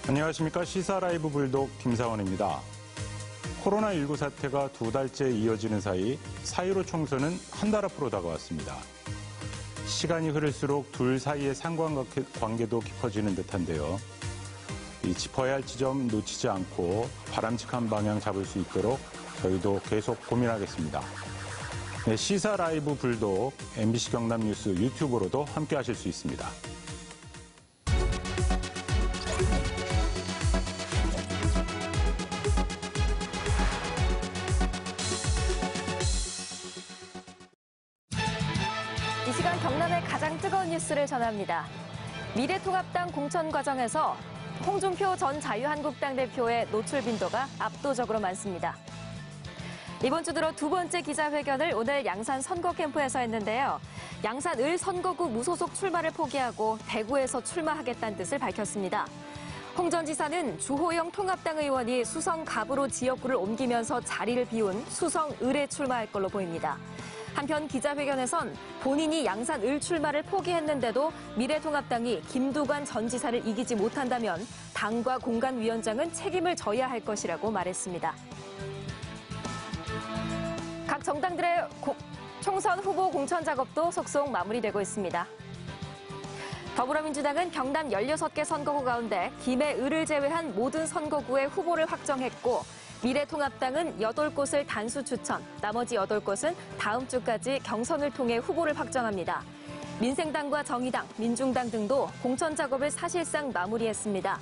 안녕하십니까. 시사라이브 불독 김사원입니다. 코로나19 사태가 2달째 이어지는 사이 4.15 총선은 한 달 앞으로 다가왔습니다. 시간이 흐를수록 둘 사이의 상관관계도 깊어지는 듯한데요. 짚어야 할 지점 놓치지 않고 바람직한 방향 잡을 수 있도록 저희도 계속 고민하겠습니다. 네, 시사라이브 불독 MBC 경남 뉴스 유튜브로도 함께 하실 수 있습니다. 이 시간 경남의 가장 뜨거운 뉴스를 전합니다. 미래통합당 공천 과정에서 홍준표 전 자유한국당 대표의 노출 빈도가 압도적으로 많습니다. 이번 주 들어 두 번째 기자회견을 오늘 양산 선거 캠프에서 했는데요. 양산 을 선거구 무소속 출마를 포기하고 대구에서 출마하겠다는 뜻을 밝혔습니다. 홍 전 지사는 주호영 통합당 의원이 수성 갑으로 지역구를 옮기면서 자리를 비운 수성 을에 출마할 걸로 보입니다. 한편 기자회견에선 본인이 양산 을 출마를 포기했는데도 미래통합당이 김두관 전 지사를 이기지 못한다면 당과 공관위원장은 책임을 져야 할 것이라고 말했습니다. 각 정당들의 총선 후보 공천 작업도 속속 마무리되고 있습니다. 더불어민주당은 경남 16개 선거구 가운데 김해 을을 제외한 모든 선거구의 후보를 확정했고 미래통합당은 8곳을 단수 추천, 나머지 8곳은 다음 주까지 경선을 통해 후보를 확정합니다. 민생당과 정의당, 민중당 등도 공천 작업을 사실상 마무리했습니다.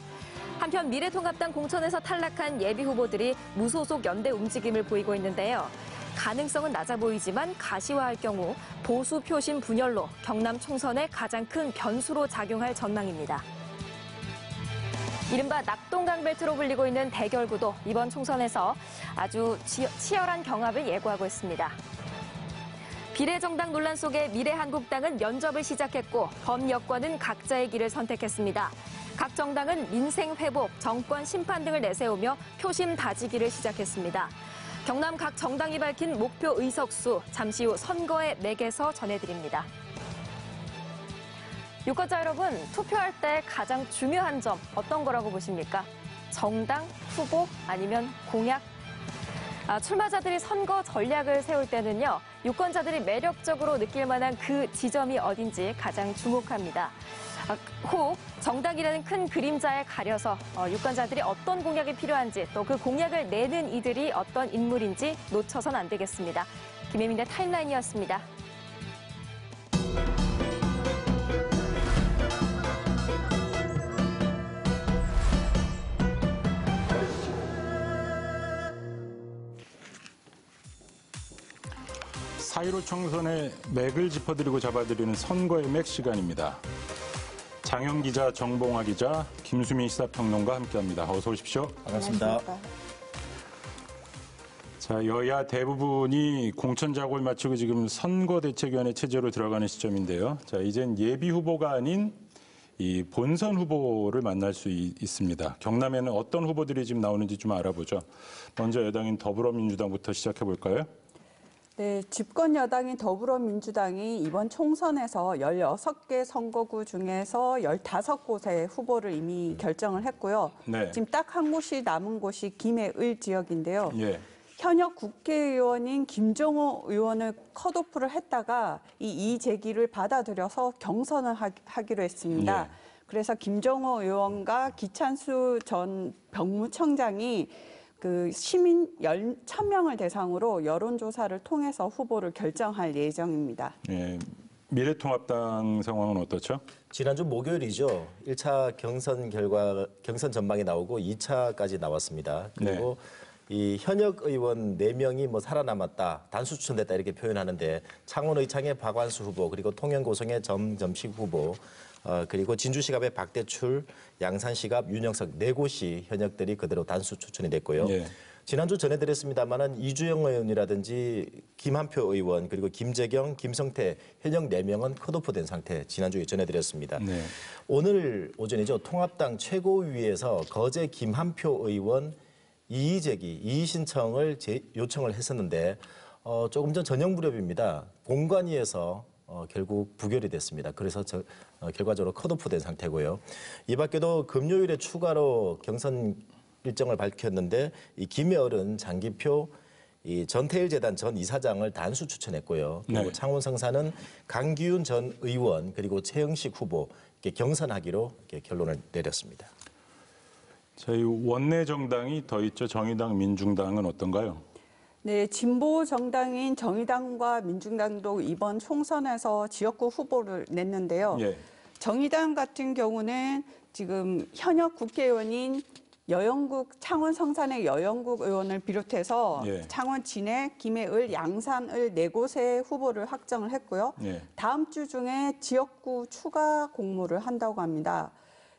한편 미래통합당 공천에서 탈락한 예비후보들이 무소속 연대 움직임을 보이고 있는데요. 가능성은 낮아 보이지만 가시화할 경우 보수 표심 분열로 경남 총선의 가장 큰 변수로 작용할 전망입니다. 이른바 낙동강벨트로 불리고 있는 대결구도 이번 총선에서 아주 치열한 경합을 예고하고 있습니다. 비례정당 논란 속에 미래한국당은 면접을 시작했고 범여권은 각자의 길을 선택했습니다. 각 정당은 민생 회복, 정권 심판 등을 내세우며 표심 다지기를 시작했습니다. 경남 각 정당이 밝힌 목표 의석수 잠시 후 선거의 맥에서 전해드립니다. 유권자 여러분, 투표할 때 가장 중요한 점 어떤 거라고 보십니까? 정당, 후보, 아니면 공약? 출마자들이 선거 전략을 세울 때는요, 유권자들이 매력적으로 느낄 만한 그 지점이 어딘지 가장 주목합니다. 혹 정당이라는 큰 그림자에 가려서 유권자들이 어떤 공약이 필요한지 또 그 공약을 내는 이들이 어떤 인물인지 놓쳐선 안 되겠습니다. 김혜민의 타임라인이었습니다. 사.15 총선의 맥을 짚어드리고 잡아드리는 선거의 맥 시간입니다. 장영 기자, 정봉화 기자, 김수민 시사평론가 함께합니다. 어서 오십시오. 반갑습니다. 자, 여야 대부분이 공천 작업을 마치고 지금 선거대책위원회 체제로 들어가는 시점인데요. 자, 이젠 예비 후보가 아닌 이 본선 후보를 만날 수 있습니다. 경남에는 어떤 후보들이 지금 나오는지 좀 알아보죠. 먼저 여당인 더불어민주당부터 시작해 볼까요? 네, 집권 여당인 더불어민주당이 이번 총선에서 16개 선거구 중에서 15곳의 후보를 이미 결정을 했고요. 네. 지금 딱 한 곳이 남은 곳이 김해 을 지역인데요. 예. 현역 국회의원인 김종호 의원을 컷오프를 했다가 이 이의제기를 받아들여서 경선을 하기로 했습니다. 예. 그래서 김종호 의원과 기찬수 전 병무청장이 그 시민 1,000명을 대상으로 여론조사를 통해서 후보를 결정할 예정입니다. 네, 미래통합당 상황은 어떻죠? 지난주 목요일이죠. 1차 경선 결과, 경선 전망이 나오고 2차까지 나왔습니다. 그리고 네. 이 현역 의원 4명이 뭐 살아남았다, 단수 추천됐다 이렇게 표현하는데 창원 의창의 박완수 후보, 그리고 통영 고성의 점점식 후보, 그리고 진주시갑의 박대출, 양산시갑, 윤영석 4곳이 현역들이 그대로 단수 추천이 됐고요. 예. 지난주 전해드렸습니다마는 이주영 의원이라든지 김한표 의원, 그리고 김재경, 김성태 현역 4명은 컷오프된 상태 지난주에 전해드렸습니다. 네. 오늘 오전이죠. 통합당 최고위에서 거제 김한표 의원 이의제기, 이의신청을 요청을 했었는데 조금 전 저녁 무렵입니다. 공관위에서 결국 부결이 됐습니다. 그래서 결과적으로 컷오프된 상태고요. 이 밖에도 금요일에 추가로 경선 일정을 밝혔는데 이 김여른, 장기표, 이 전태일 재단 전 이사장을 단수 추천했고요. 그리고 네. 창원 성사는 강기훈 전 의원 그리고 최영식 후보 이렇게 경선하기로 이렇게 결론을 내렸습니다. 저희 원내 정당이 더 있죠. 정의당, 민중당은 어떤가요? 네, 진보 정당인 정의당과 민중당도 이번 총선에서 지역구 후보를 냈는데요. 예. 정의당 같은 경우는 지금 현역 국회의원인 창원 성산의 여영국 의원을 비롯해서 예. 창원 진해, 김해을, 양산을 4곳의 후보를 확정을 했고요. 예. 다음 주 중에 지역구 추가 공모를 한다고 합니다.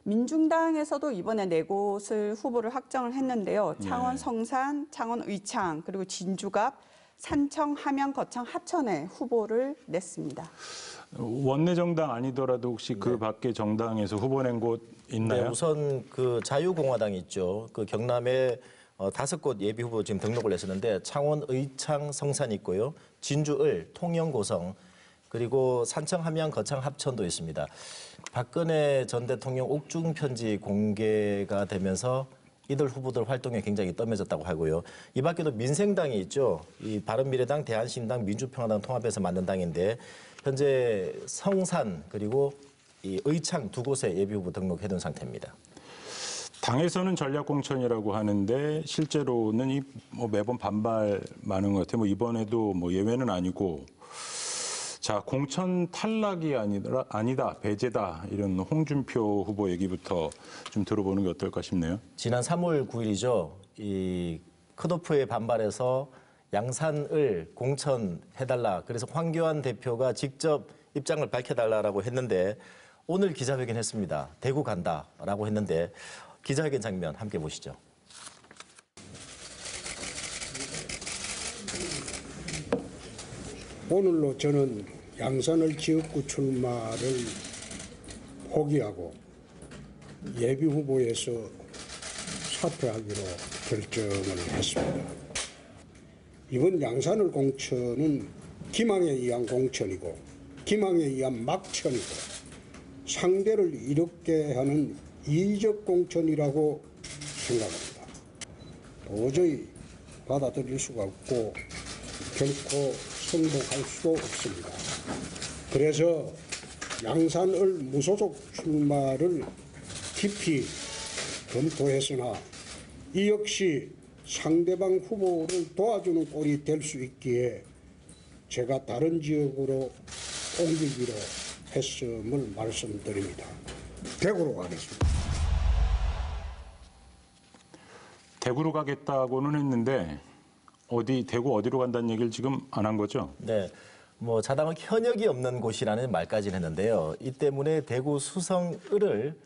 민중당에서도 이번에 4곳을 후보를 확정을 했는데요. 창원 성산, 창원 의창, 그리고 진주갑, 산청, 함양, 거창, 하천에 후보를 냈습니다. 원내 정당 아니더라도 혹시 그 밖에 정당에서 후보 낸 곳 있나요? 네, 우선 그 자유공화당 있죠. 그 경남에 5곳 예비 후보 지금 등록을 했었는데 창원 의창 성산 있고요. 진주을, 통영 고성, 그리고 산청 함양 거창 합천도 있습니다. 박근혜 전 대통령 옥중 편지 공개가 되면서 이들 후보들 활동에 굉장히 뜸해졌다고 하고요. 이 밖에도 민생당이 있죠. 이 바른미래당, 대한신당, 민주평화당 통합해서 만든 당인데 현재 성산 그리고 이 의창 2곳에 예비후보 등록해둔 상태입니다. 당에서는 전략공천이라고 하는데 실제로는 매번 반발 많은 것 같아요. 이번에도 예외는 아니고. 자, 공천 탈락이 아니다, 배제다 이런 홍준표 후보 얘기부터 좀 들어보는 게 어떨까 싶네요. 지난 3월 9일이죠. 이 컷오프에 반발해서 양산을 공천해달라. 그래서 황교안 대표가 직접 입장을 밝혀달라고 했는데 오늘 기자회견 했습니다. 대구 간다라고 했는데 기자회견 장면 함께 보시죠. 오늘로 저는 양산을 지역구 출마를 포기하고 예비 후보에서 사퇴하기로 결정을 했습니다. 이번 양산을 공천은 기망에 의한 공천이고 기망에 의한 막천이고 상대를 이롭게 하는 이적 공천이라고 생각합니다. 도저히 받아들일 수가 없고 결코 승복할 수 없습니다. 그래서 양산을 무소속 출마를 깊이 검토했으나 이 역시 상대방 후보를 도와주는 꼴이 될 수 있기에 제가 다른 지역으로 옮기기로 했음을 말씀드립니다. 대구로 가겠습니다. 대구로 가겠다고는 했는데 대구 어디로 간다는 얘기를 지금 안 한 거죠? 네. 자당은 현역이 없는 곳이라는 말까지는 했는데요. 이 때문에 대구 수성을을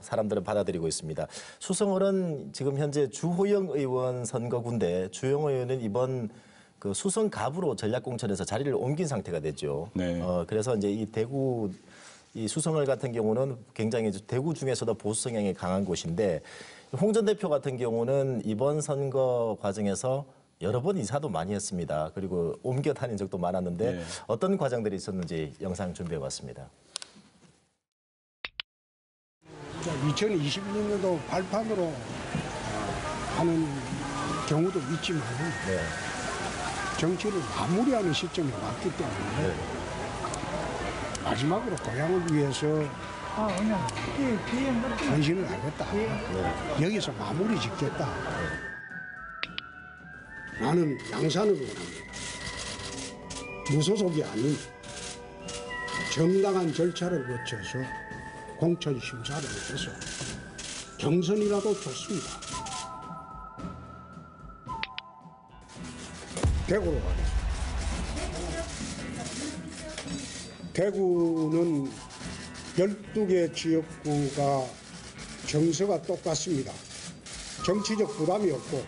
사람들은 받아들이고 있습니다. 수성을은 지금 현재 주호영 의원 선거구인데 주호영 의원은 이번 그 수성갑으로 전략공천에서 자리를 옮긴 상태가 됐죠. 네. 그래서 이제 이 대구 이 수성을 같은 경우는 굉장히 대구 중에서도 보수 성향이 강한 곳인데 홍 전 대표 같은 경우는 이번 선거 과정에서 여러 번 이사도 많이 했습니다. 그리고 옮겨 다닌 적도 많았는데 네. 어떤 과정들이 있었는지 영상 준비해 봤습니다. 2026년도 발판으로 하는 경우도 있지만 네. 정치를 마무리하는 시점에 왔기 때문에 마지막으로 고향을 위해서 헌신을 하겠다. 여기서 마무리 짓겠다. 나는 양산으로 합니다. 무소속이 아닌 정당한 절차를 거쳐서 공천 심사를 해서 경선이라도 좋습니다. 대구로 가겠습니다. 대구는 12개 지역구가 정서가 똑같습니다. 정치적 부담이 없고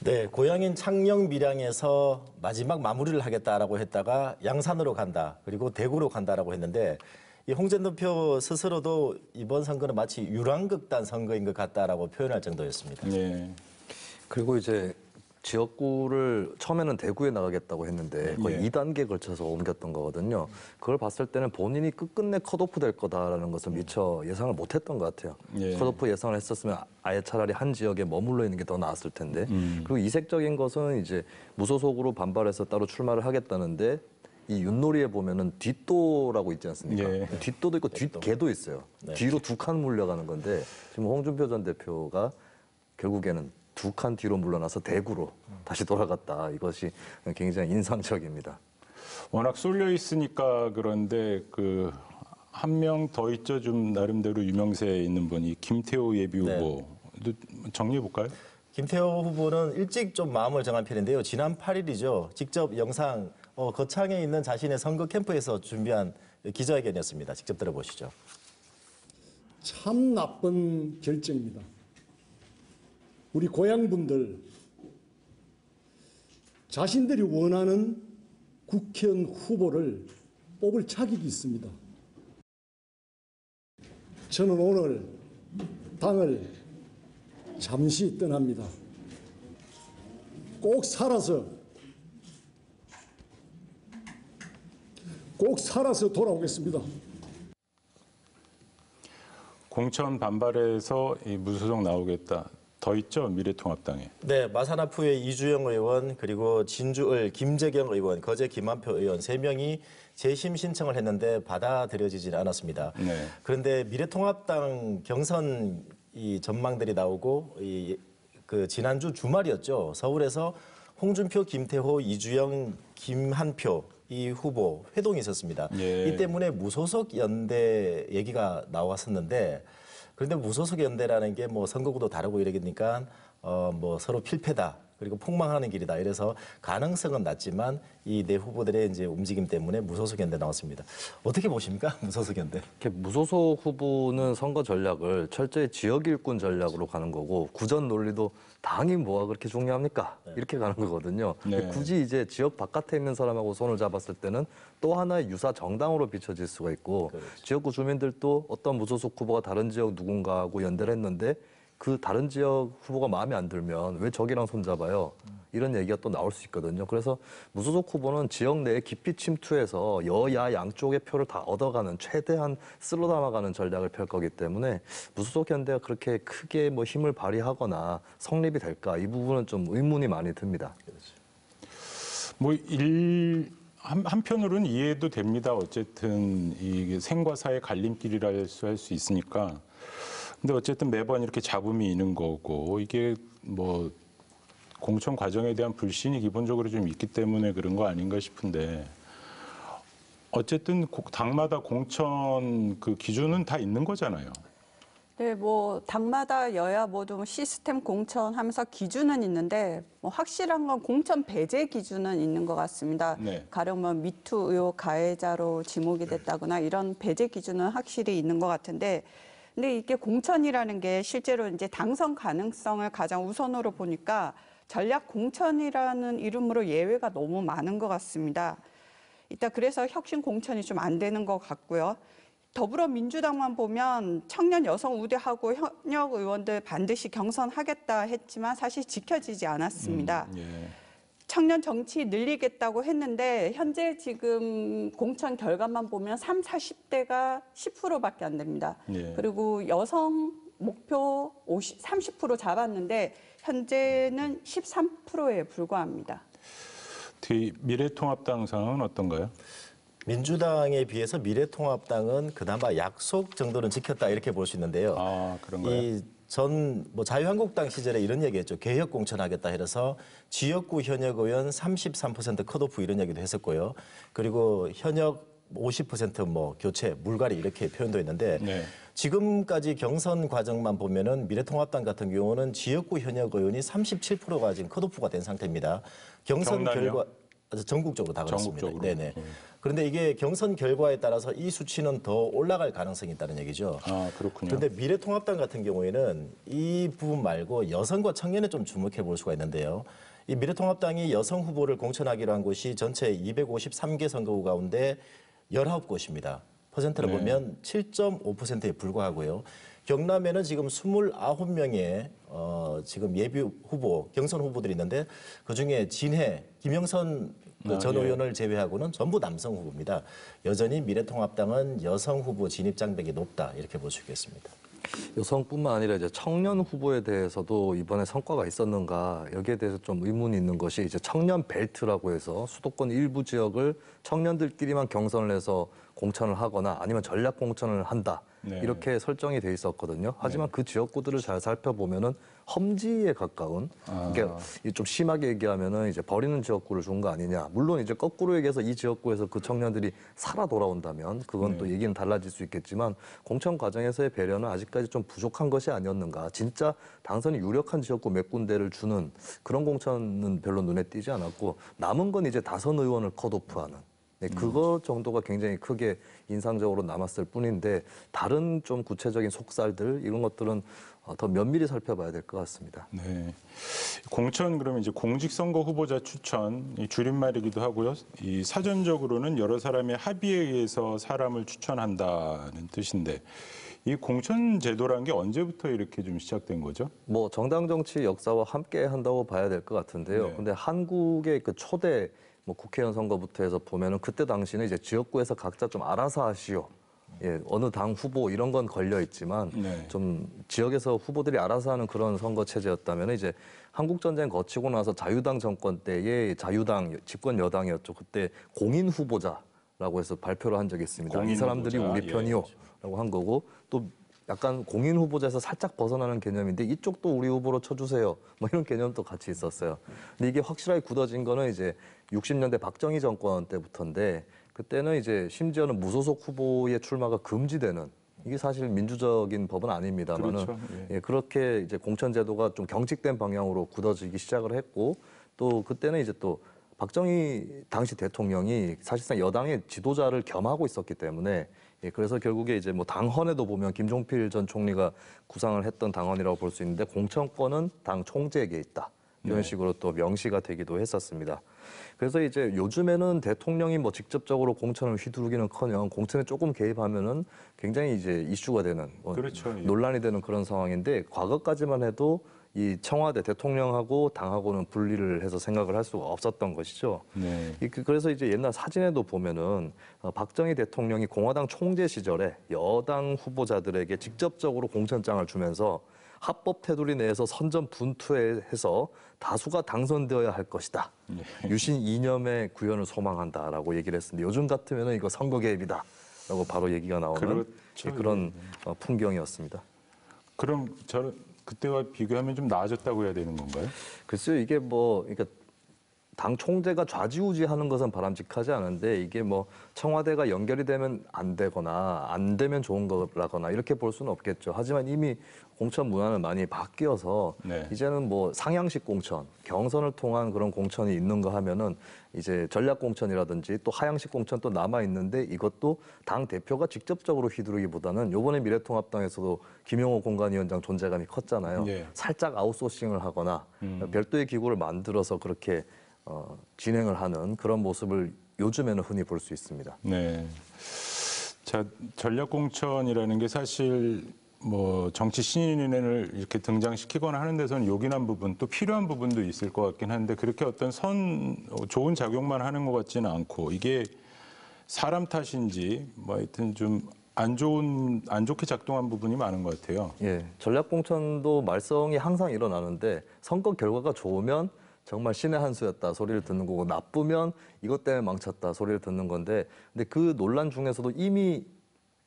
네, 고향인 창녕 밀양에서 마지막 마무리를 하겠다라고 했다가 양산으로 간다, 그리고 대구로 간다라고 했는데 이 홍 전 대표 스스로도 이번 선거는 마치 유랑극단 선거인 것 같다라고 표현할 정도였습니다. 네. 그리고 이제 지역구를 처음에는 대구에 나가겠다고 했는데 거의 2단계에 걸쳐서 옮겼던 거거든요. 그걸 봤을 때는 본인이 끝끝내 컷오프 될 거다라는 것을 미처 예상을 못했던 것 같아요. 컷오프 예상을 했었으면 아예 차라리 한 지역에 머물러 있는 게 더 나았을 텐데. 그리고 이색적인 것은 이제 무소속으로 반발해서 따로 출마를 하겠다는데 이 윷놀이에 보면은 뒷도라고 있지 않습니까? 뒷도도 있고 뒷개도 있어요. 뒤로 2칸 물려가는 건데 지금 홍준표 전 대표가 결국에는 2칸 뒤로 물러나서 대구로 다시 돌아갔다. 이것이 굉장히 인상적입니다. 워낙 쏠려 있으니까 그런데 그 한 명 더 있죠. 좀 나름대로 유명세 있는 분이 김태호 예비 후보. 정리해 볼까요? 김태호 후보는 일찍 좀 마음을 정한 편인데요. 지난 8일이죠. 직접 영상 거창에 있는 자신의 선거 캠프에서 준비한 기자회견이었습니다. 직접 들어보시죠. 참 나쁜 결정입니다. 우리 고향분들 자신들이 원하는 국회의원 후보를 뽑을 자격이 있습니다. 저는 오늘 당을 잠시 떠납니다. 꼭 살아서 돌아오겠습니다. 공천 반발해서 이 무소속 나오겠다. 더 있죠, 미래통합당에. 네, 마산하프의 이주영 의원 그리고 진주을 김재경 의원, 거제 김한표 의원 3명이 재심 신청을 했는데 받아들여지지 않았습니다. 그런데 미래통합당 경선 이 전망들이 나오고 그 지난주 주말이었죠. 서울에서 홍준표, 김태호, 이주영, 김한표 이 후보 회동이 있었습니다. 이 때문에 무소속 연대 얘기가 나왔었는데 그런데 무소속 연대라는 게 뭐 선거구도 다르고 이러니까 뭐 서로 필패다. 그리고 폭망하는 길이다. 이래서 가능성은 낮지만 이 네 후보들의 이제 움직임 때문에 무소속 연대 나왔습니다. 어떻게 보십니까? 무소속 연대. 무소속 후보는 선거 전략을 철저히 지역 일꾼 전략으로 가는 거고 구전 논리도 당이 뭐가 그렇게 중요합니까? 이렇게 가는 거거든요. 굳이 이제 지역 바깥에 있는 사람하고 손을 잡았을 때는 또 하나의 유사 정당으로 비춰질 수가 있고 지역구 주민들도 어떤 무소속 후보가 다른 지역 누군가하고 연대를 했는데 그 다른 지역 후보가 마음에 안 들면 왜 저기랑 손잡아요? 이런 얘기가 또 나올 수 있거든요. 그래서 무소속 후보는 지역 내에 깊이 침투해서 여야 양쪽의 표를 다 얻어가는 최대한 쓸어 담아가는 전략을 펼 거기 때문에 무소속 연대가 그렇게 크게 뭐 힘을 발휘하거나 성립이 될까 이 부분은 좀 의문이 많이 듭니다. 한편으로는 이해도 됩니다. 어쨌든 이게 생과 사의 갈림길이라 할 수 있으니까. 근데 어쨌든 매번 이렇게 잡음이 있는 거고 이게 뭐 공천 과정에 대한 불신이 기본적으로 좀 있기 때문에 그런 거 아닌가 싶은데 어쨌든 당마다 공천 그 기준은 다 있는 거잖아요. 네, 뭐 당마다 여야 모두 시스템 공천하면서 기준은 있는데 뭐 확실한 건 공천 배제 기준은 있는 것 같습니다. 가령 미투 의혹 가해자로 지목이 됐다거나 이런 배제 기준은 확실히 있는 것 같은데. 근데 이게 공천이라는 게 실제로 이제 당선 가능성을 가장 우선으로 보니까 전략 공천이라는 이름으로 예외가 너무 많은 것 같습니다. 일단 그래서 혁신 공천이 좀 안 되는 것 같고요. 더불어민주당만 보면 청년 여성 우대하고 현역 의원들 반드시 경선하겠다 했지만 사실 지켜지지 않았습니다. 청년 정치 늘리겠다고 했는데 현재 지금 공천 결과만 보면 30, 40대가 10%밖에 안 됩니다. 그리고 여성 목표 30% 잡았는데 현재는 13%에 불과합니다. 미래통합당 상황은 어떤가요? 민주당에 비해서 미래통합당은 그나마 약속 정도는 지켰다 이렇게 볼 수 있는데요. 아, 그런가요? 뭐 자유한국당 시절에 이런 얘기했죠. 개혁 공천하겠다 해서 지역구 현역 의원 33% 컷오프 이런 얘기도 했었고요. 그리고 현역 50% 뭐 교체, 물갈이 이렇게 표현도 했는데 지금까지 경선 과정만 보면은 미래통합당 같은 경우는 지역구 현역 의원이 37%가 지금 컷오프가 된 상태입니다. 경선 결과 전국적으로 다 그렇습니다. 전국적으로. 네네. 그런데 이게 경선 결과에 따라서 이 수치는 더 올라갈 가능성이 있다는 얘기죠. 아, 그렇군요. 그런데 미래통합당 같은 경우에는 이 부분 말고 여성과 청년에 좀 주목해 볼 수가 있는데요. 이 미래통합당이 여성 후보를 공천하기로 한 곳이 전체 253개 선거구 가운데 19곳입니다. 퍼센트를 보면 7.5%에 불과하고요. 경남에는 지금 29명의 지금 예비 후보, 경선 후보들이 있는데 그중에 진해 김영선 전 의원을 제외하고는 전부 남성 후보입니다. 여전히 미래통합당은 여성 후보 진입 장벽이 높다 이렇게 볼 수 있겠습니다. 여성뿐만 아니라 이제 청년 후보에 대해서도 이번에 성과가 있었는가 여기에 대해서 좀 의문이 있는 것이 이제 청년 벨트라고 해서 수도권 일부 지역을 청년들끼리만 경선을 해서 공천을 하거나 아니면 전략 공천을 한다. 네. 이렇게 설정이 돼 있었거든요. 하지만 그 지역구들을 잘 살펴보면은 험지에 가까운, 그러니까 좀 심하게 얘기하면은 이제 버리는 지역구를 준 거 아니냐. 물론 이제 거꾸로 얘기해서 이 지역구에서 그 청년들이 살아 돌아온다면 그건 또 얘기는 달라질 수 있겠지만 공천 과정에서의 배려는 아직까지 좀 부족한 것이 아니었는가. 진짜 당선이 유력한 지역구 몇 군데를 주는 그런 공천은 별로 눈에 띄지 않았고 남은 건 이제 다선 의원을 컷오프하는. 네, 그거 정도가 굉장히 크게 인상적으로 남았을 뿐인데 다른 좀 구체적인 속살들 이런 것들은 더 면밀히 살펴봐야 될 것 같습니다. 네, 공천 그러면 이제 공직선거 후보자 추천 이 줄임말이기도 하고요. 이 사전적으로는 여러 사람의 합의에 의해서 사람을 추천한다는 뜻인데 이 공천 제도라는 게 언제부터 이렇게 좀 시작된 거죠? 뭐 정당 정치 역사와 함께 한다고 봐야 될 것 같은데요. 네. 근데 한국의 그 초대 뭐 국회의원 선거부터 해서 보면은 그때 당시는 이제 지역구에서 각자 좀 알아서 하시오. 예, 어느 당 후보 이런 건 걸려 있지만 네. 좀 지역에서 후보들이 알아서 하는 그런 선거 체제였다면 이제 한국 전쟁 거치고 나서 자유당 정권 때에 자유당 집권 여당이었죠. 그때 공인 후보자라고 해서 발표를 한 적이 있습니다. 이 사람들이 후보자. 우리 편이요라고 한 거고 또 약간 공인 후보자에서 살짝 벗어나는 개념인데 이쪽도 우리 후보로 쳐주세요. 뭐 이런 개념도 같이 있었어요. 근데 이게 확실하게 굳어진 거는 이제 60년대 박정희 정권 때부터인데 그때는 이제 심지어는 무소속 후보의 출마가 금지되는 이게 사실 민주적인 법은 아닙니다만은 그렇죠. 예, 그렇게 이제 공천 제도가 좀 경직된 방향으로 굳어지기 시작을 했고 또 그때는 이제 또 박정희 당시 대통령이 사실상 여당의 지도자를 겸하고 있었기 때문에 예, 그래서 결국에 이제 뭐 당헌에도 보면 김종필 전 총리가 구상을 했던 당헌이라고 볼 수 있는데 공천권은 당 총재에게 있다. 이런 식으로 또 명시가 되기도 했었습니다. 그래서 이제 요즘에는 대통령이 뭐 직접적으로 공천을 휘두르기는커녕 공천에 조금 개입하면은 굉장히 이제 이슈가 되는 그렇죠. 예. 논란이 되는 그런 상황인데 과거까지만 해도 이 청와대 대통령하고 당하고는 분리를 해서 생각을 할 수가 없었던 것이죠. 네. 그래서 이제 옛날 사진에도 보면은 박정희 대통령이 공화당 총재 시절에 여당 후보자들에게 직접적으로 공천장을 주면서 합법 테두리 내에서 선전 분투해서 다수가 당선되어야 할 것이다. 유신 이념의 구현을 소망한다라고 얘기를 했습니다. 요즘 같으면 이거 선거 개입이다라고 바로 얘기가 나오는 그렇죠. 그런 풍경이었습니다. 그럼 그때와 비교하면 좀 나아졌다고 해야 되는 건가요? 글쎄요, 이게 뭐, 그러니까 당 총재가 좌지우지하는 것은 바람직하지 않은데 이게 뭐 청와대가 연결이 되면 안 되거나 안 되면 좋은 거라거나 이렇게 볼 수는 없겠죠. 하지만 이미 공천 문화는 많이 바뀌어서 네. 이제는 뭐 상향식 공천, 경선을 통한 그런 공천이 있는가 하면은 이제 전략 공천이라든지 또 하향식 공천 또 남아 있는데 이것도 당 대표가 직접적으로 휘두르기보다는 요번에 미래통합당에서도 김용호 공관위원장 존재감이 컸잖아요. 네. 살짝 아웃소싱을 하거나 별도의 기구를 만들어서 그렇게 진행을 하는 그런 모습을 요즘에는 흔히 볼 수 있습니다. 네. 자, 전략 공천이라는 게 사실 뭐 정치 신인을 이렇게 등장시키거나 하는 데서는 요긴한 부분 또 필요한 부분도 있을 것 같긴 한데 그렇게 어떤 좋은 작용만 하는 것 같지는 않고 이게 사람 탓인지 뭐 하여튼 좀 안 좋게 작동한 부분이 많은 것 같아요. 예, 전략 공천도 말썽이 항상 일어나는데 선거 결과가 좋으면 정말 신의 한 수였다 소리를 듣는 거고 나쁘면 이것 때문에 망쳤다 소리를 듣는 건데 근데 그 논란 중에서도 이미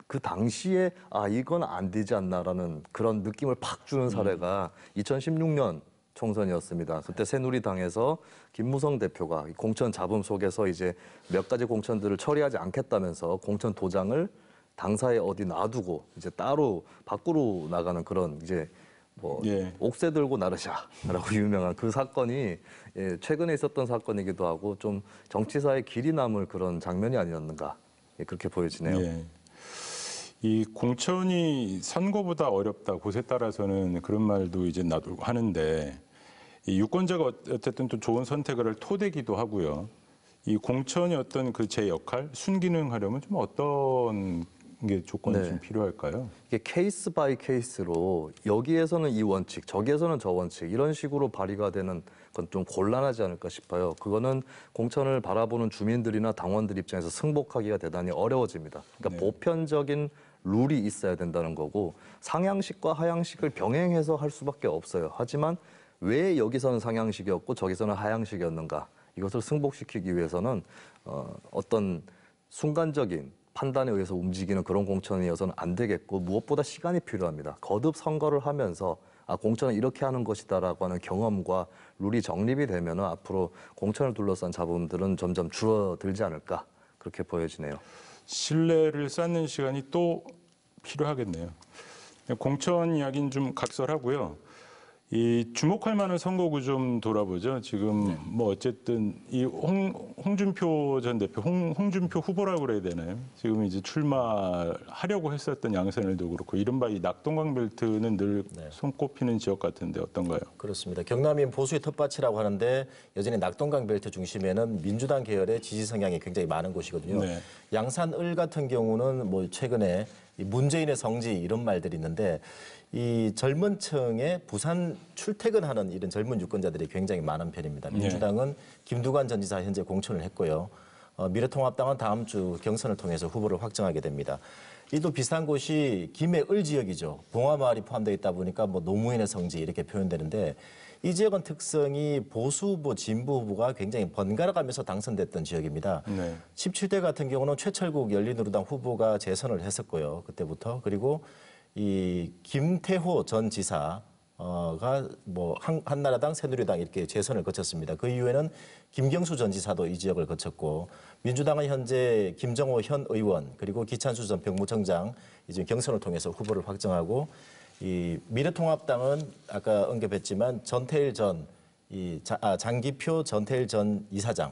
그 당시에 이건 안 되지 않나라는 그런 느낌을 팍 주는 사례가 2016년 총선이었습니다. 그때 새누리당에서 김무성 대표가 공천 잡음 속에서 이제 몇 가지 공천들을 처리하지 않겠다면서 공천 도장을 당사에 어디 놔두고 이제 따로 밖으로 나가는 그런 이제 뭐 옥새 들고 나르샤라고 유명한 그 사건이 최근에 있었던 사건이기도 하고 좀 정치사에 길이 남을 그런 장면이 아니었는가 그렇게 보여지네요. 예. 이 공천이 선거보다 어렵다 곳에 따라서는 그런 말도 이제 나도 하는데 이 유권자가 어쨌든 또 좋은 선택을 할 토대기도 하고요. 이 공천이 어떤 그 제 역할 순기능하려면 좀 어떤 게 조건이 네. 좀 필요할까요? 이게 케이스 바이 케이스로 여기에서는 이 원칙, 저기에서는 저 원칙 이런 식으로 발의가 되는 건 좀 곤란하지 않을까 싶어요. 그거는 공천을 바라보는 주민들이나 당원들 입장에서 승복하기가 대단히 어려워집니다. 그러니까 네. 보편적인 룰이 있어야 된다는 거고 상향식과 하향식을 병행해서 할 수밖에 없어요. 하지만 왜 여기서는 상향식이었고 저기서는 하향식이었는가? 이것을 승복시키기 위해서는 어떤 순간적인 판단에 의해서 움직이는 그런 공천이어서는 안 되겠고 무엇보다 시간이 필요합니다. 거듭 선거를 하면서 공천은 이렇게 하는 것이다라고 하는 경험과 룰이 정립이 되면 앞으로 공천을 둘러싼 잡음들은 점점 줄어들지 않을까 그렇게 보여지네요. 신뢰를 쌓는 시간이 또 필요하겠네요. 공천 이야기는 좀 각설하고요. 이 주목할 만한 선거구 좀 돌아보죠. 지금 뭐 어쨌든 이 홍준표 전 대표, 홍준표 후보라고 그래야 되나요? 지금 이제 출마하려고 했었던 양산을도 그렇고 이른바 이 낙동강 벨트는 늘 손꼽히는 지역 같은데 어떤가요? 그렇습니다. 경남인 보수의 텃밭이라고 하는데 여전히 낙동강 벨트 중심에는 민주당 계열의 지지 성향이 굉장히 많은 곳이거든요. 네. 양산을 같은 경우는 뭐 최근에 문재인의 성지 이런 말들이 있는데 이 젊은 층에 부산 출퇴근하는 이런 젊은 유권자들이 굉장히 많은 편입니다. 민주당은 김두관 전 지사 현재 공천을 했고요. 미래통합당은 다음 주 경선을 통해서 후보를 확정하게 됩니다. 이도 비슷한 곳이 김해을 지역이죠. 봉화마을이 포함되어 있다 보니까 뭐 노무현의 성지 이렇게 표현되는데 이 지역은 특성이 보수 후보, 진보 후보가 굉장히 번갈아 가면서 당선됐던 지역입니다. 네. 17대 같은 경우는 최철국 열린우리당 후보가 재선을 했었고요. 그때부터. 그리고 이 김태호 전 지사가 뭐 한나라당, 새누리당 이렇게 재선을 거쳤습니다. 그 이후에는 김경수 전 지사도 이 지역을 거쳤고 민주당은 현재 김정호 현 의원 그리고 기찬수 전 병무청장 이제 경선을 통해서 후보를 확정하고 이 미래통합당은 아까 언급했지만 전태일 전 장기표 전태일 전 이사장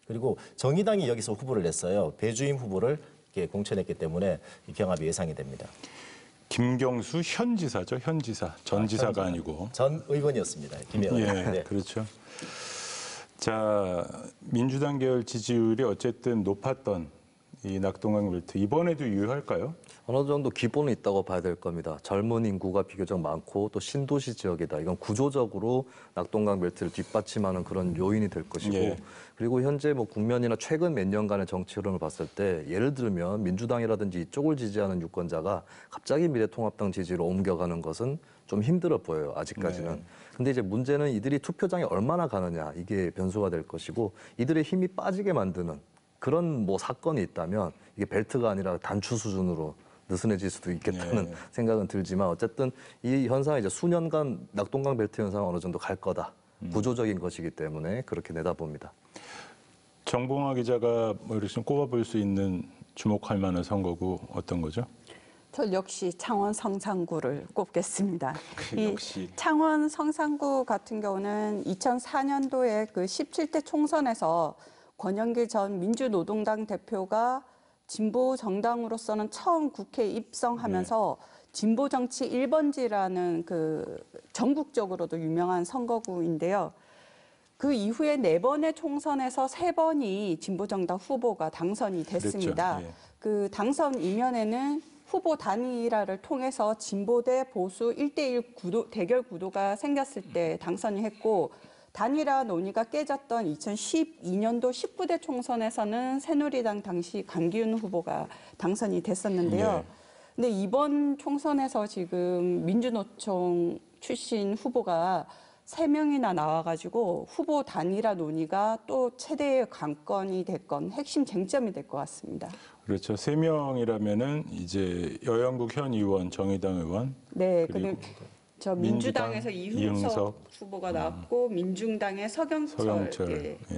그리고 정의당이 여기서 후보를 냈어요. 배주임 후보를 이렇게 공천했기 때문에 이 경합이 예상이 됩니다. 김경수 현 지사죠. 현 지사. 전 지사가 아니고. 전 의원이었습니다. 김 의원. 예, 네. 그렇죠. 자, 민주당 계열 지지율이 어쨌든 높았던 이 낙동강 벨트 이번에도 유효할까요? 어느 정도 기본은 있다고 봐야 될 겁니다. 젊은 인구가 비교적 많고 또 신도시 지역이다. 이건 구조적으로 낙동강 벨트를 뒷받침하는 그런 요인이 될 것이고 예. 그리고 현재 뭐 국면이나 최근 몇 년간의 정치 흐름을 봤을 때 예를 들면 민주당이라든지 이쪽을 지지하는 유권자가 갑자기 미래통합당 지지로 옮겨가는 것은 좀 힘들어 보여요. 아직까지는. 네. 근데 이제 문제는 이들이 투표장에 얼마나 가느냐 이게 변수가 될 것이고 이들의 힘이 빠지게 만드는 그런 뭐 사건이 있다면 이게 벨트가 아니라 단추 수준으로 느슨해질 수도 있겠다는 생각은 들지만 어쨌든 이 현상이 이제 수년간 낙동강 벨트 현상은 어느 정도 갈 거다. 구조적인 것이기 때문에 그렇게 내다봅니다. 정봉화 기자가 뭐 이렇게 좀 꼽아볼 수 있는 주목할 만한 선거구 어떤 거죠? 저 역시 창원 성산구를 꼽겠습니다. 역시. 이 창원 성산구 같은 경우는 2004년도에 그 17대 총선에서 권영기 전 민주노동당 대표가 진보 정당으로서는 처음 국회에 입성하면서 진보 정치 1번지라는 그 전국적으로도 유명한 선거구인데요. 그 이후에 4번의 총선에서 3번이 진보 정당 후보가 당선이 됐습니다. 그렇죠. 예. 그 당선 이면에는 후보 단일화를 통해서 진보 대 보수 1대1 대결 구도가 생겼을 때 당선이 했고 단일화 논의가 깨졌던 2012년도 19대 총선에서는 새누리당 당시 강기훈 후보가 당선이 됐었는데요. 근데 이번 총선에서 지금 민주노총 출신 후보가 3명이나 나와가지고 후보 단일화 논의가 또 최대의 관건이 됐건 핵심 쟁점이 될 것 같습니다. 그렇죠. 3명이라면은 이제 여영국 현 의원, 정의당 의원. 네, 그리고 저 민주당에서 이흥석 후보가 나왔고 민중당의 서경철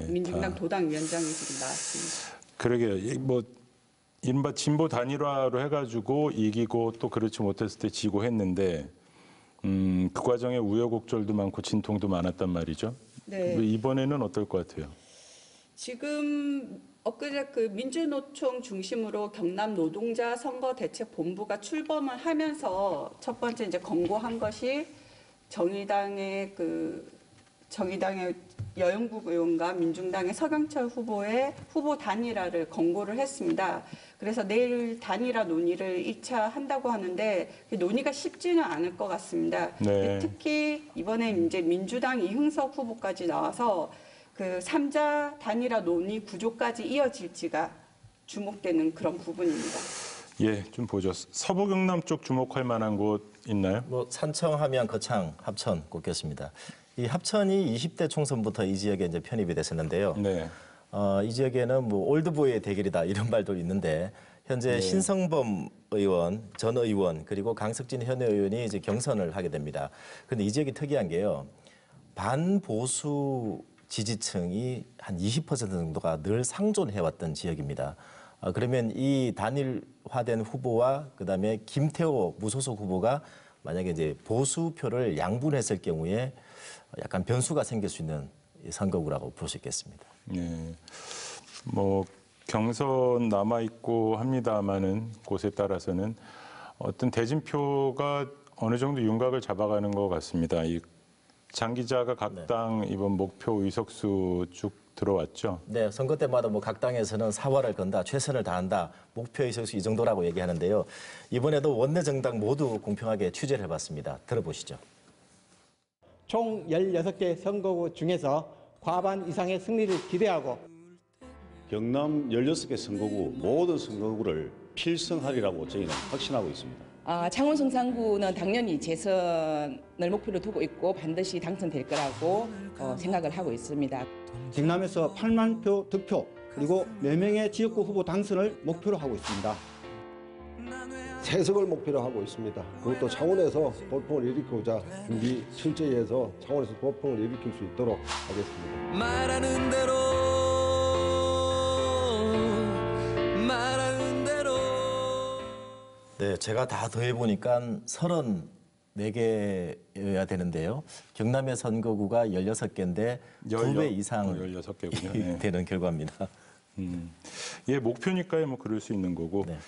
민중당 도당위원장이 지금 나왔습니다. 그러게요. 뭐 이른바 진보 단일화로 해가지고 이기고 또 그렇지 못했을 때 지고 했는데 그 과정에 우여곡절도 많고 진통도 많았단 말이죠. 네. 이번에는 어떨 것 같아요? 지금 엊그제 그 민주노총 중심으로 경남 노동자 선거대책본부가 출범을 하면서 첫 번째 이제 권고한 것이 정의당의 여영국 의원과 민중당의 서경철 후보의 후보 단일화를 권고를 했습니다. 그래서 내일 단일화 논의를 1차 한다고 하는데 논의가 쉽지는 않을 것 같습니다. 네. 특히 이번에 이제 민주당 이흥석 후보까지 나와서 그 3자 단일화 논의 구조까지 이어질지가 주목되는 그런 부분입니다. 예, 좀 보죠. 서부 경남 쪽 주목할 만한 곳 있나요? 뭐 산청, 함양, 거창, 합천 꼽겠습니다. 이 합천이 20대 총선부터 이 지역에 이제 편입이 됐었는데요. 네. 이 지역에는 뭐 올드보이의 대결이다 이런 말도 있는데 현재 신성범 의원, 전 의원 그리고 강석진 현 의원이 이제 경선을 하게 됩니다. 그런데 이 지역이 특이한 게요. 반보수 지지층이 한 20% 정도가 늘 상존해왔던 지역입니다. 그러면 이 단일화된 후보와 그다음에 김태호 무소속 후보가 만약에 이제 보수표를 양분했을 경우에 약간 변수가 생길 수 있는 선거구라고 볼 수 있겠습니다. 네. 뭐 경선 남아 있고 합니다만은 곳에 따라서는 어떤 대진표가 어느 정도 윤곽을 잡아가는 것 같습니다. 이 장 기자가 각 당 이번 목표 의석수 쭉 들어왔죠. 네, 선거 때마다 뭐 각 당에서는 사활을 건다, 최선을 다한다, 목표 의석수 이 정도라고 얘기하는데요. 이번에도 원내 정당 모두 공평하게 취재를 해봤습니다. 들어보시죠. 총 16개 선거구 중에서 과반 이상의 승리를 기대하고 경남 16개 선거구 모든 선거구를 필승하리라고 저희는 확신하고 있습니다. 창원 성산구는 당연히 재선을 목표로 두고 있고 반드시 당선될 거라고 생각을 하고 있습니다. 경남에서 8만 표 득표 그리고 4명의 지역구 후보 당선을 목표로 하고 있습니다. 세석을 목표로 하고 있습니다. 그것도 창원에서 돌풍을 일으키고자 준비 철저히 해서 창원에서 돌풍을 일으킬 수 있도록 하겠습니다. 말하는 대로 네, 제가 다 더해보니까 34개여야 되는데요. 경남의 선거구가 16개인데 2배 이상 16개군요. 네. 되는 결과입니다. 예, 목표니까요. 뭐 그럴 수 있는 거고. 네.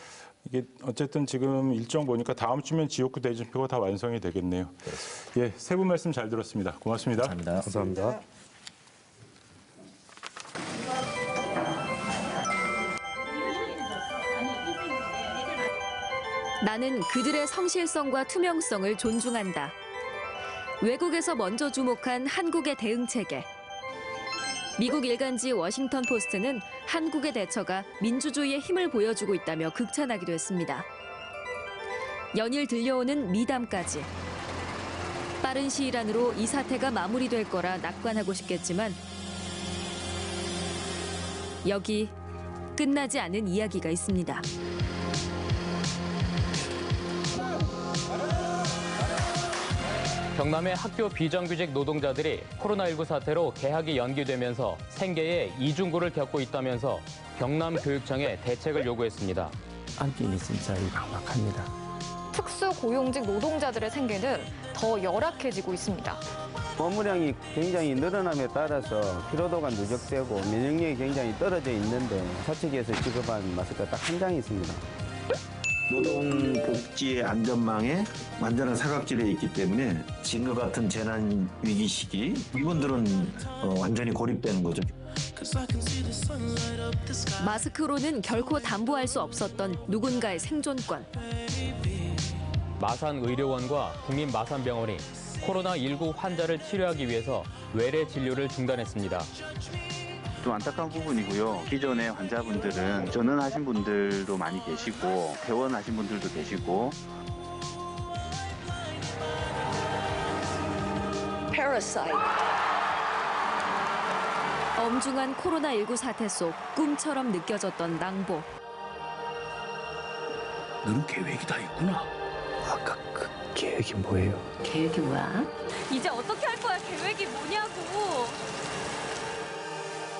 이게 어쨌든 지금 일정 보니까 다음 주면 지역구 대진표가 다 완성이 되겠네요. 그렇습니다. 예, 세 분 말씀 잘 들었습니다. 고맙습니다. 감사합니다. 감사합니다. 나는 그들의 성실성과 투명성을 존중한다. 외국에서 먼저 주목한 한국의 대응 체계. 미국 일간지 워싱턴 포스트는 한국의 대처가 민주주의의 힘을 보여주고 있다며 극찬하기도 했습니다. 연일 들려오는 미담까지. 빠른 시일 안으로 이 사태가 마무리될 거라 낙관하고 싶겠지만 여기 끝나지 않은 이야기가 있습니다. 경남의 학교 비정규직 노동자들이 코로나19 사태로 개학이 연기되면서 생계에 이중구를 겪고 있다면서 경남교육청에 대책을 요구했습니다. 안길이 진짜 막막합니다. 특수고용직 노동자들의 생계는 더 열악해지고 있습니다. 업무량이 굉장히 늘어남에 따라서 피로도가 누적되고 면역력이 굉장히 떨어져 있는데 사측에서 지급한 마스크가 딱 한 장이 있습니다. 노동복지의 안전망에 완전한 사각지대에 있기 때문에 지금과 같은 재난 위기 시기 이분들은 완전히 고립되는 거죠. 마스크로는 결코 담보할 수 없었던 누군가의 생존권. 마산의료원과 국민마산병원이 코로나19 환자를 치료하기 위해서 외래 진료를 중단했습니다. 좀 안타까운 부분이고요. 기존의 환자분들은 전원하신 분들도 많이 계시고 퇴원하신 분들도 계시고 Parasite. 엄중한 코로나19 사태 속 꿈처럼 느껴졌던 낭보. 너는 계획이 다 있구나. 아까 그 계획이 뭐예요? 계획이 뭐야? 이제 어떻게 할 거야? 계획이 뭐냐고.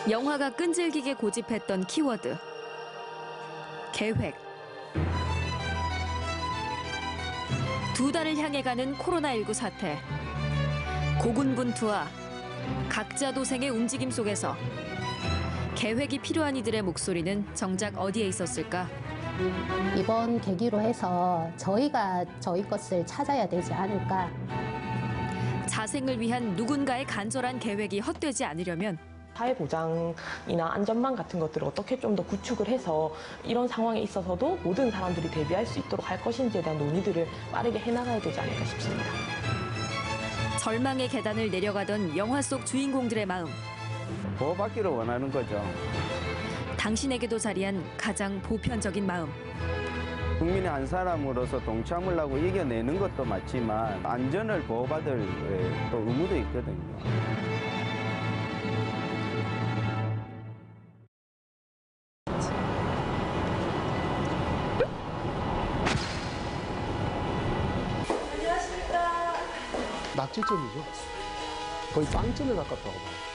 영화가 끈질기게 고집했던 키워드. 계획. 2달을 향해 가는 코로나19 사태. 고군분투와 각자 도생의 움직임 속에서 계획이 필요한 이들의 목소리는 정작 어디에 있었을까? 이번 계기로 해서 저희가 저희 것을 찾아야 되지 않을까. 자생을 위한 누군가의 간절한 계획이 헛되지 않으려면 사회보장이나 안전망 같은 것들을 어떻게 좀 더 구축을 해서 이런 상황에 있어서도 모든 사람들이 대비할 수 있도록 할 것인지에 대한 논의들을 빠르게 해나가야 되지 않을까 싶습니다. 절망의 계단을 내려가던 영화 속 주인공들의 마음. 보호받기를 원하는 거죠. 당신에게도 자리한 가장 보편적인 마음. 국민의 한 사람으로서 동참을 하고 이겨내는 것도 맞지만 안전을 보호받을 또 의무도 있거든요. 안녕하십니까. 낙제점이죠. 거의 빵점에 가깝다고 봐요.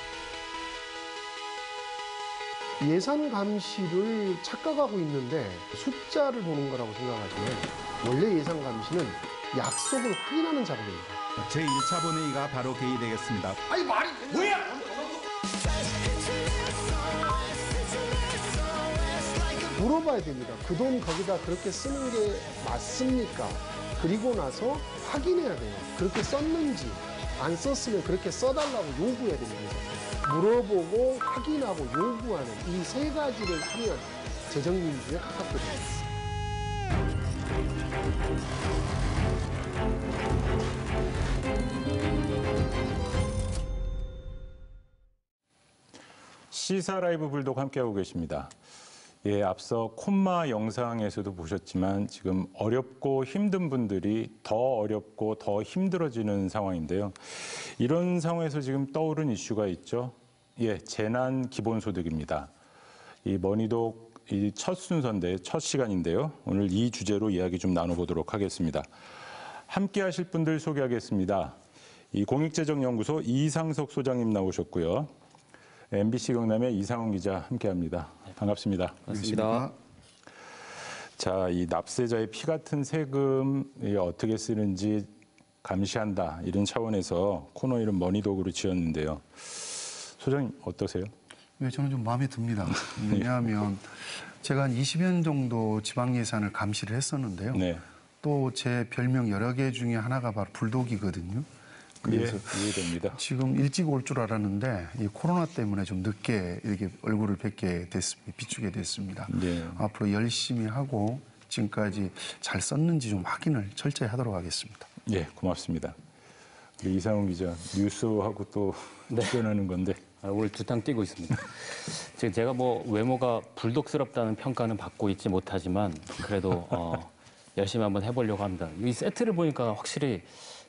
예산 감시를 착각하고 있는데 숫자를 보는 거라고 생각하시면 원래 예산 감시는 약속을 확인하는 작업입니다. 제1차 본회의가 바로 개의되겠습니다. 아니 말이 뭐야? 물어봐야 됩니다. 그 돈 거기다 그렇게 쓰는 게 맞습니까? 그리고 나서 확인해야 돼요. 그렇게 썼는지 안 썼으면 그렇게 써달라고 요구해야 됩니다. 물어보고 확인하고 요구하는 이 세 가지를 하면 재정민주에 가깝거든요. 시사 라이브 불독 함께하고 계십니다. 예, 앞서 콤마 영상에서도 보셨지만 지금 어렵고 힘든 분들이 더 어렵고 더 힘들어지는 상황인데요. 이런 상황에서 지금 떠오른 이슈가 있죠. 예, 재난 기본소득입니다. 이 머니독 이 첫 순서인데 첫 시간인데요. 오늘 이 주제로 이야기 좀 나눠보도록 하겠습니다. 함께하실 분들 소개하겠습니다. 이 공익재정연구소 이상석 소장님 나오셨고요. MBC 경남의 이상훈 기자 함께합니다. 반갑습니다. 반갑습니다. 자, 이 납세자의 피 같은 세금 어떻게 쓰는지 감시한다 이런 차원에서 코너 이름 머니독으로 지었는데요. 소장님 어떠세요? 네, 저는 좀 마음에 듭니다. 왜냐하면 제가 한 20년 정도 지방 예산을 감시를 했었는데요. 네. 또 제 별명 여러 개 중에 하나가 바로 불독이거든요. 그래서 이해됩니다. 지금 일찍 올 줄 알았는데 이 코로나 때문에 좀 늦게 이렇게 얼굴을 뵙게 됐습니다. 비추게 됐습니다. 네. 앞으로 열심히 하고 지금까지 잘 썼는지 좀 확인을 철저히 하도록 하겠습니다. 예, 고맙습니다. 우리 이상훈 기자 뉴스하고 또 출연하는 건데 오늘 두탕 뛰고 있습니다. 지금 제가 뭐 외모가 불독스럽다는 평가는 받고 있지 못하지만 그래도 열심히 한번 해보려고 합니다. 이 세트를 보니까 확실히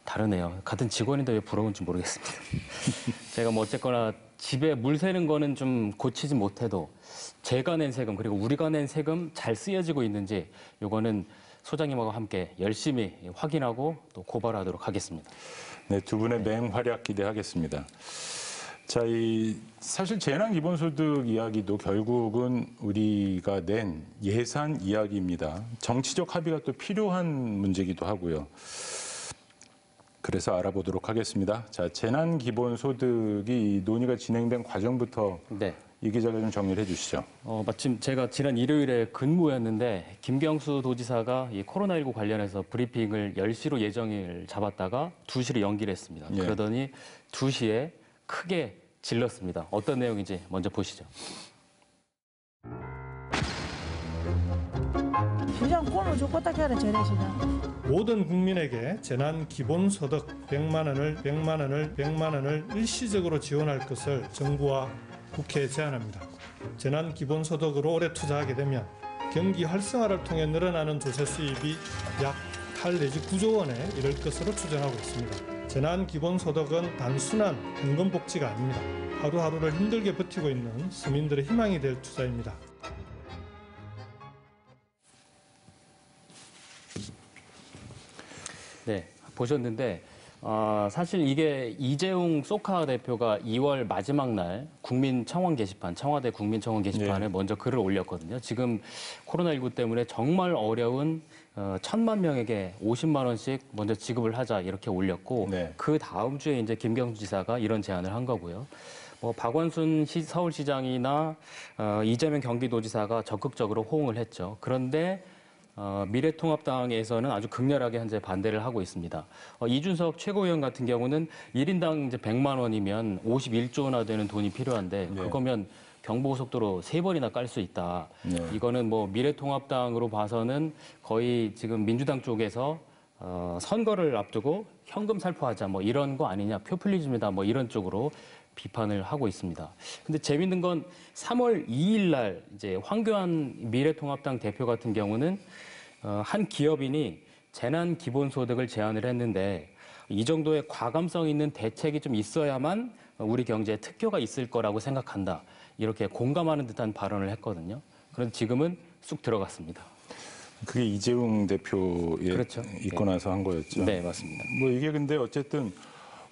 다르네요. 같은 직원인데 왜 부러운지 모르겠습니다. 제가 뭐 어쨌거나 집에 물 새는 거는 좀 고치지 못해도 제가 낸 세금 그리고 우리가 낸 세금 잘 쓰여지고 있는지 이거는 소장님하고 함께 열심히 확인하고 또 고발하도록 하겠습니다. 네, 두 분의 맹활약 기대하겠습니다. 자, 사실 재난기본소득 이야기도 결국은 우리가 낸 예산 이야기입니다. 정치적 합의가 또 필요한 문제이기도 하고요. 그래서 알아보도록 하겠습니다. 자, 재난기본소득이 논의가 진행된 과정부터 이 기자가 좀 정리를 해주시죠. 마침 제가 지난 일요일에 근무였는데 김경수 도지사가 이 코로나19 관련해서 브리핑을 10시로 예정을 잡았다가 2시로 연기를 했습니다. 예. 그러더니 2시에 크게 질렀습니다. 어떤 내용인지 먼저 보시죠. 시장 꼴로 죽었다 해라 전에 시장. 모든 국민에게 재난 기본소득 100만 원을 일시적으로 지원할 것을 정부와 국회에 제안합니다. 재난 기본소득으로 올해 투자하게 되면 경기 활성화를 통해 늘어나는 조세 수입이 약 8 내지 9조 원에 이를 것으로 추정하고 있습니다. 재난 기본소득은 단순한 현금 복지가 아닙니다. 하루하루를 힘들게 버티고 있는 서민들의 희망이 될 투자입니다. 네, 보셨는데 사실 이게 이재용 소카 대표가 2월 마지막 날 국민청원 게시판, 청와대 국민청원 게시판에 먼저 글을 올렸거든요. 지금 코로나19 때문에 정말 어려운 1,000만 명에게 50만 원씩 먼저 지급을 하자 이렇게 올렸고 그 다음 주에 이제 김경수 지사가 이런 제안을 한 거고요. 뭐 박원순 서울시장이나 이재명 경기도지사가 적극적으로 호응을 했죠. 그런데 미래통합당에서는 아주 극렬하게 현재 반대를 하고 있습니다. 이준석 최고위원 같은 경우는 1인당 이제 100만 원이면 51조나 되는 돈이 필요한데 그거면 경부고속도로 3번이나 깔 수 있다. 이거는 뭐 미래통합당으로 봐서는 거의 지금 민주당 쪽에서 선거를 앞두고 현금 살포하자 뭐 이런 거 아니냐, 포퓰리즘이다 뭐 이런 쪽으로 비판을 하고 있습니다. 근데 재밌는 건 3월 2일 날 이제 황교안 미래통합당 대표 같은 경우는 한 기업인이 재난 기본소득을 제안을 했는데 이 정도의 과감성 있는 대책이 좀 있어야만 우리 경제에 특효가 있을 거라고 생각한다. 이렇게 공감하는 듯한 발언을 했거든요. 그런데 지금은 쑥 들어갔습니다. 그게 이재용 대표에 그렇죠. 있고 나서 한 거였죠. 네, 맞습니다. 뭐 이게 근데 어쨌든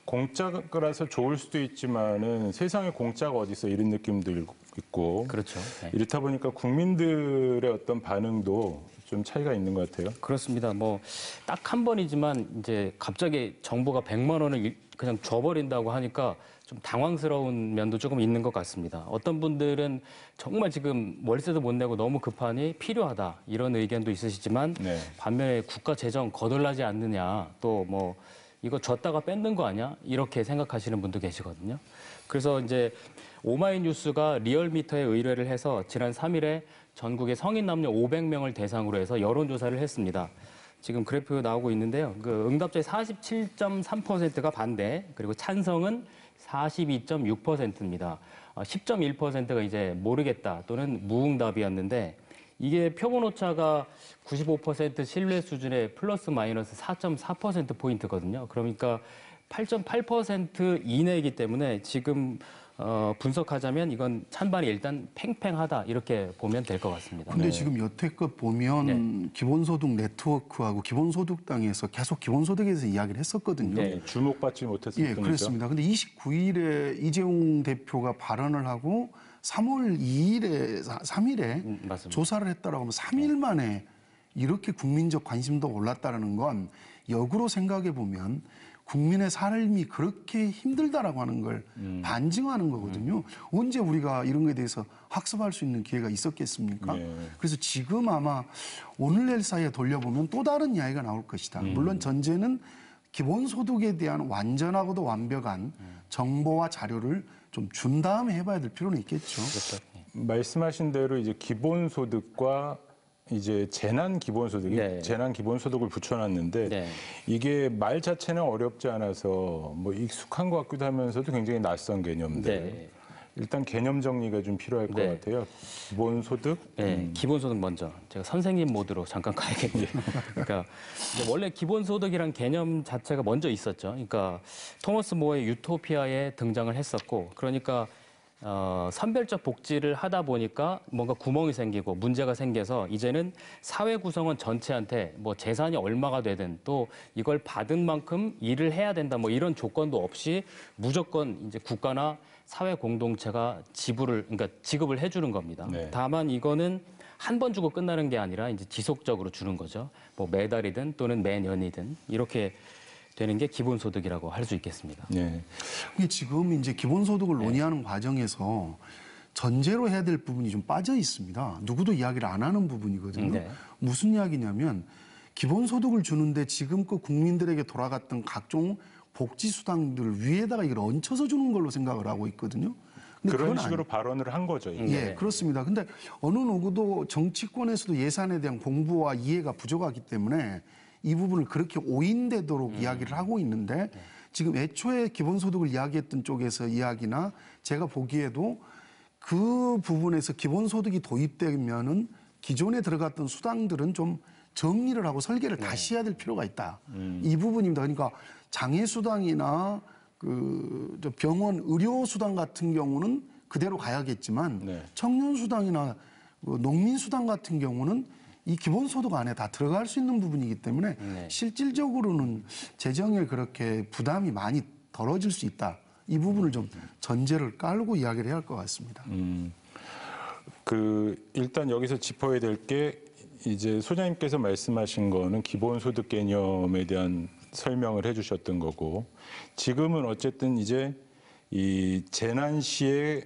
공짜라서 좋을 수도 있지만은 세상에 공짜가 어디 있어 이런 느낌도 있고. 그렇죠. 네. 이렇다 보니까 국민들의 어떤 반응도 좀 차이가 있는 것 같아요. 그렇습니다. 뭐 딱 한 번이지만 이제 갑자기 정부가 100만 원을 그냥 줘버린다고 하니까 좀 당황스러운 면도 조금 있는 것 같습니다. 어떤 분들은 정말 지금 월세도 못 내고 너무 급하니 필요하다 이런 의견도 있으시지만 반면에 국가 재정 거덜나지 않느냐 또 뭐 이거 줬다가 뺏는 거 아니야? 이렇게 생각하시는 분도 계시거든요. 그래서 이제 오마이뉴스가 리얼미터에 의뢰를 해서 지난 3일에 전국의 성인 남녀 500명을 대상으로 해서 여론조사를 했습니다. 지금 그래프 나오고 있는데요. 그 응답자의 47.3%가 반대, 그리고 찬성은 42.6%입니다. 10.1%가 이제 모르겠다 또는 무응답이었는데 이게 표본 오차가 95% 신뢰 수준의 플러스 마이너스 4.4%포인트거든요. 그러니까 8.8% 이내이기 때문에 지금 분석하자면 이건 찬반이 일단 팽팽하다 이렇게 보면 될 것 같습니다. 근데 지금 여태껏 보면 기본소득 네트워크하고 기본소득당에서 계속 기본소득에 대해서 이야기를 했었거든요. 네, 주목받지 못했을 뿐이죠. 그렇습니다. 근데 29일에 이재용 대표가 발언을 하고 3월 3일에 조사를 했다라고 하면 3일 만에 이렇게 국민적 관심도 올랐다는 건 역으로 생각해 보면 국민의 삶이 그렇게 힘들다라고 하는 걸 반증하는 거거든요. 언제 우리가 이런 거에 대해서 학습할 수 있는 기회가 있었겠습니까? 그래서 지금 아마 오늘 내일 사이에 돌려보면 또 다른 이야기가 나올 것이다. 물론 전제는 기본소득에 대한 완전하고도 완벽한 정보와 자료를 좀 준 다음에 해봐야 될 필요는 있겠죠. 말씀하신 대로 이제 기본소득과 이제 재난 기본소득이 재난 기본소득을 붙여놨는데 이게 말 자체는 어렵지 않아서 뭐 익숙한 것 같기도 하면서도 굉장히 낯선 개념들. 일단 개념 정리가 좀 필요할 것 같아요. 기본소득. 기본소득 먼저. 제가 선생님 모드로 잠깐 가야겠네요. 그러니까 이제 원래 기본소득이란 개념 자체가 먼저 있었죠. 그러니까 토머스 모어의 유토피아에 등장을 했었고, 그러니까 선별적 복지를 하다 보니까 뭔가 구멍이 생기고 문제가 생겨서 이제는 사회 구성원 전체한테 뭐 재산이 얼마가 되든 또 이걸 받은 만큼 일을 해야 된다 뭐 이런 조건도 없이 무조건 이제 국가나 사회 공동체가 그러니까 지급을 해주는 겁니다. 다만 이거는 한 번 주고 끝나는 게 아니라 이제 지속적으로 주는 거죠. 뭐 매달이든 또는 매년이든 이렇게 되는 게 기본소득이라고 할 수 있겠습니다. 근데 지금 이제 기본소득을 논의하는 과정에서 전제로 해야 될 부분이 좀 빠져 있습니다. 누구도 이야기를 안 하는 부분이거든요. 무슨 이야기냐면 기본소득을 주는데 지금껏 국민들에게 돌아갔던 각종 복지수당들 위에다가 이걸 얹혀서 주는 걸로 생각을 하고 있거든요. 그런 식으로 발언을 한 거죠. 그렇습니다. 근데 어느 누구도 정치권에서도 예산에 대한 공부와 이해가 부족하기 때문에 이 부분을 그렇게 오인되도록 이야기를 하고 있는데 지금 애초에 기본소득을 이야기했던 쪽에서 이야기나 제가 보기에도 그 부분에서 기본소득이 도입되면은 기존에 들어갔던 수당들은 좀 정리를 하고 설계를 다시 해야 될 필요가 있다. 이 부분입니다. 그러니까 장애수당이나 저 병원 의료수당 같은 경우는 그대로 가야겠지만 청년수당이나 농민수당 같은 경우는 이 기본소득 안에 다 들어갈 수 있는 부분이기 때문에 실질적으로는 재정에 그렇게 부담이 많이 덜어질 수 있다. 이 부분을 좀 전제를 깔고 이야기를 해야 할 것 같습니다. 일단 여기서 짚어야 될 게 이제 소장님께서 말씀하신 거는 기본소득 개념에 대한 설명을 해주셨던 거고 지금은 어쨌든 이제 이 재난 시에